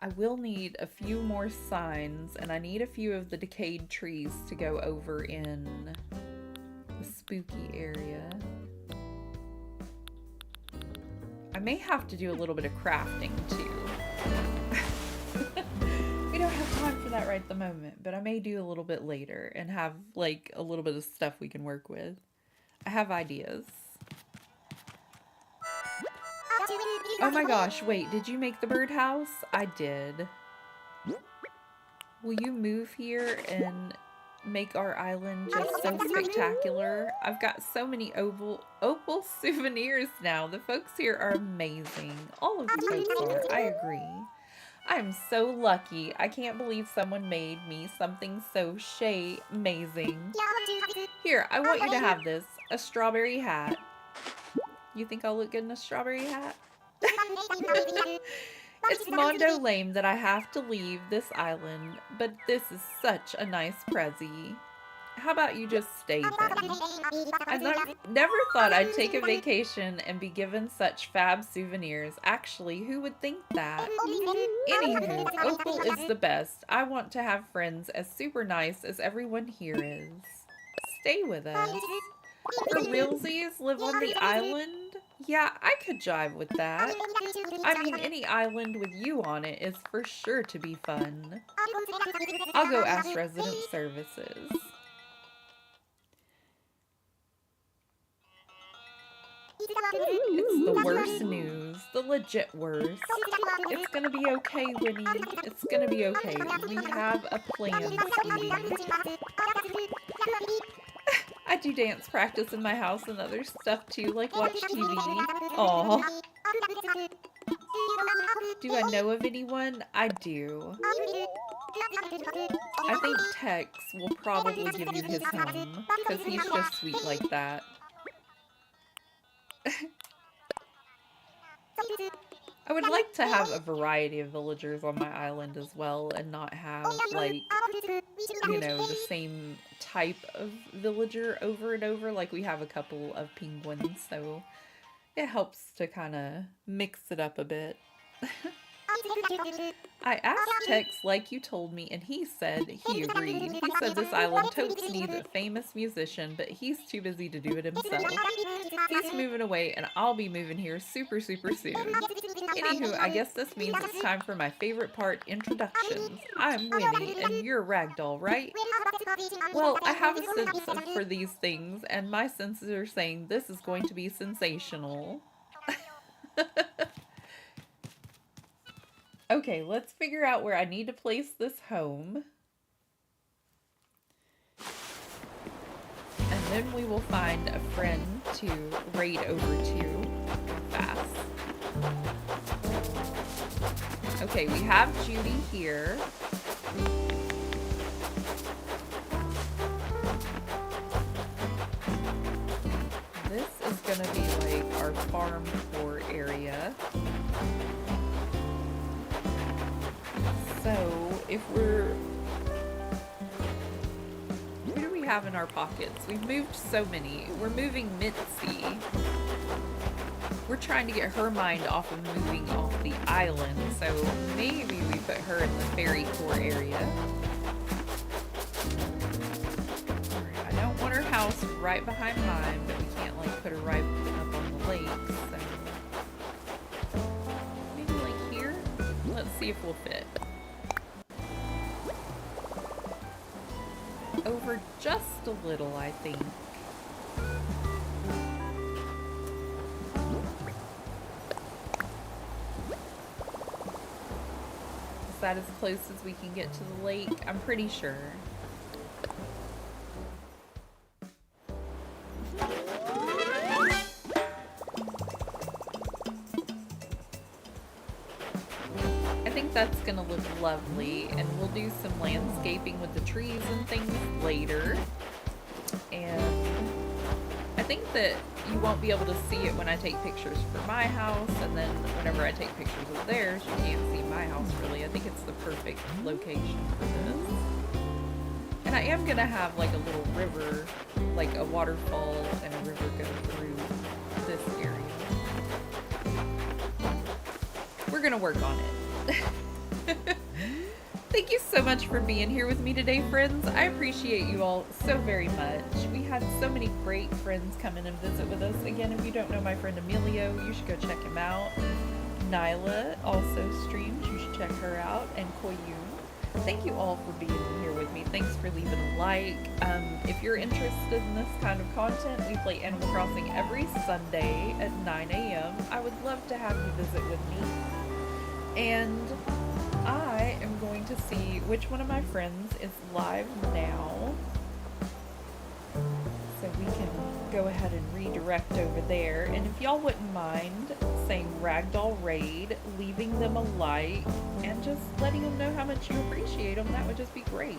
I will need a few more signs, and I need a few of the decayed trees to go over in the spooky area. I may have to do a little bit of crafting too. We don't have time for that right at the moment, but I may do a little bit later and have like a little bit of stuff we can work with. I have ideas. Oh my gosh, wait, did you make the birdhouse? I did. Will you move here and make our island just so spectacular. I've got so many opal souvenirs now. The folks here are amazing. All of the folks are. I agree. I'm so lucky. I can't believe someone made me something so amazing. Here, I want you to have this. A strawberry hat. You think I'll look good in a strawberry hat? It's mondo lame that I have to leave this island, but this is such a nice prezi. How about you just stay then? I never thought I'd take a vacation and be given such fab souvenirs. Actually, who would think that? Anywho, Opal is the best. I want to have friends as super nice as everyone here is. Stay with us. For realsies, live on the island? Yeah, I could jive with that. I mean, any island with you on it is for sure to be fun. I'll go ask resident services. It's the worst news. The legit worst. It's gonna be okay, Winnie. It's gonna be okay. We have a plan, sweetie. I do dance practice in my house and other stuff too, like watch TV. Aw. Do I know of anyone? I do. I think Tex will probably give you his home, because he's just sweet like that. I would like to have a variety of villagers on my island as well, and not have, like, you know, the same type of villager over and over. Like, we have a couple of penguins, so it helps to kind of mix it up a bit. I asked Tex like you told me, and he said he agreed. He said this island totes needs a famous musician, but he's too busy to do it himself. He's moving away, and I'll be moving here super soon. Anywho, I guess this means it's time for my favorite part, introductions. I'm Winnie, and you're Ragdoll, right? Well, I have a sense for these things, and my senses are saying this is going to be sensational. Okay, let's figure out where I need to place this home. And then we will find a friend to raid over to fast. Okay, we have Judy here. This is gonna be like our farm tour area. So, if we're... Who do we have in our pockets? We've moved so many. We're moving Mitzi. We're trying to get her mind off of moving off the island, so maybe we put her in the ferry tour area. I don't want her house right behind mine, but we can't, like, put her right up on the lake, so... Maybe, like, here? Let's see if we'll fit. Over just a little, I think. Is that as close as we can get to the lake? I'm pretty sure. That's gonna look lovely, and we'll do some landscaping with the trees and things later. And I think that you won't be able to see it when I take pictures for my house, and then whenever I take pictures of theirs, you can't see my house really. I think it's the perfect location for this. And I am gonna have like a little river, like a waterfall and a river go through this area. We're gonna work on it. Thank you so much for being here with me today, friends. I appreciate you all so very much. We had so many great friends come in and visit with us. Again, if you don't know my friend Emilio, you should go check him out. Nyla also streams. You should check her out. And Koyun. Thank you all for being here with me. Thanks for leaving a like. If you're interested in this kind of content, we play Animal Crossing every Sunday at 9 a.m. I would love to have you visit with me. And I am going to see which one of my friends is live now. we can go ahead and redirect over there. And if y'all wouldn't mind saying Ragdoll Raid, leaving them a like, and just letting them know how much you appreciate them, that would just be great.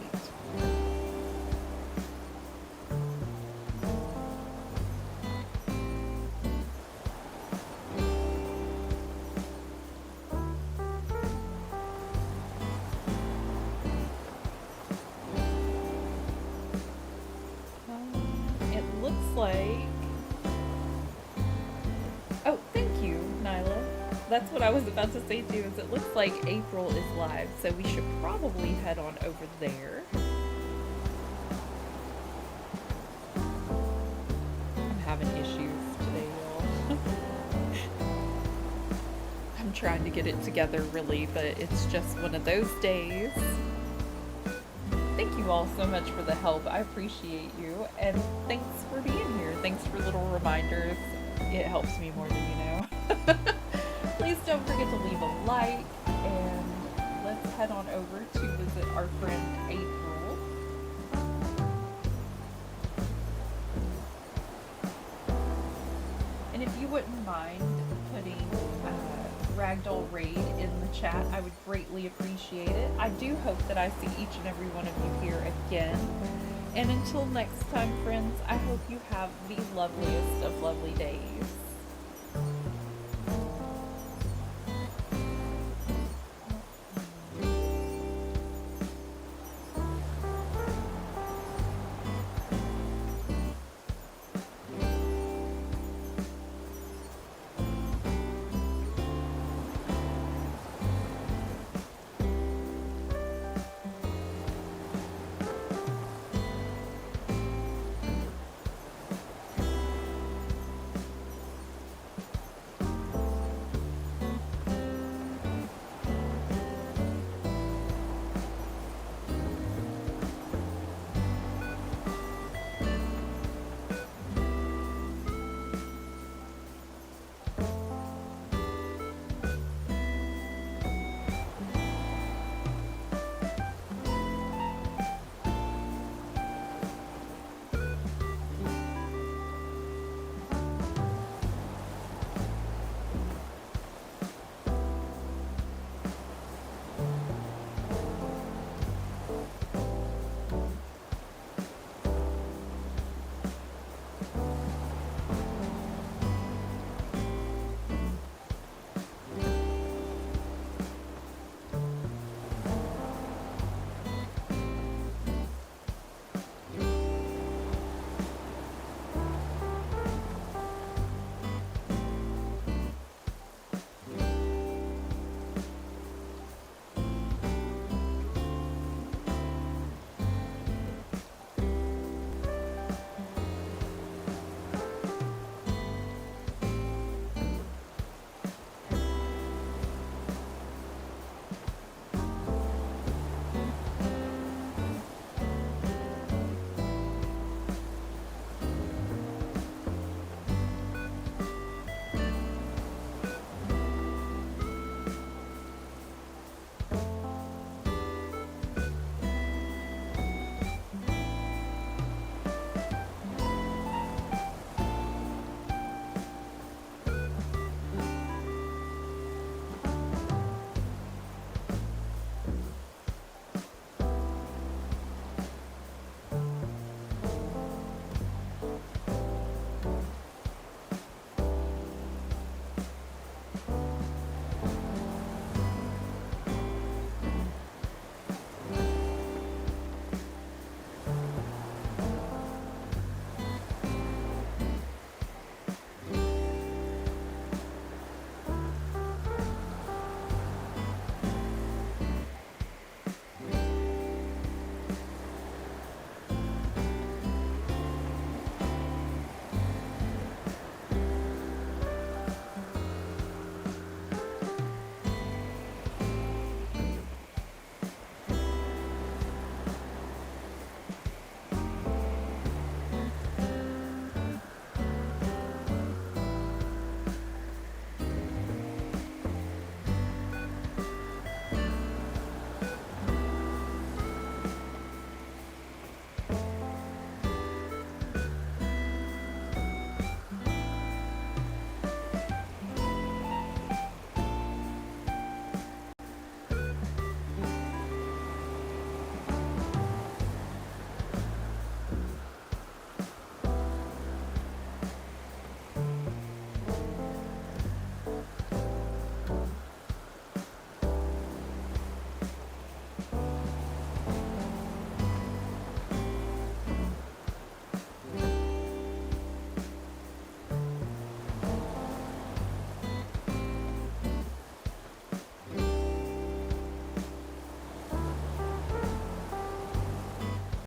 Oh, thank you, Nyla. That's what I was about to say too, is it looks like April is live, so we should probably head on over there. I'm having issues today, y'all. I'm trying to get it together really, but it's just one of those days. Thank you all so much for the help. I appreciate you, and thanks for being here. Thanks for little reminders. It helps me more than you know. Please don't forget to leave a like, and let's head on over to visit our friend April. And if you wouldn't mind putting Ragdoll Raid in the chat, I would greatly appreciate it. I do hope that I see each and every one of you here again. And until next time, friends, I hope you have the loveliest of lovely days.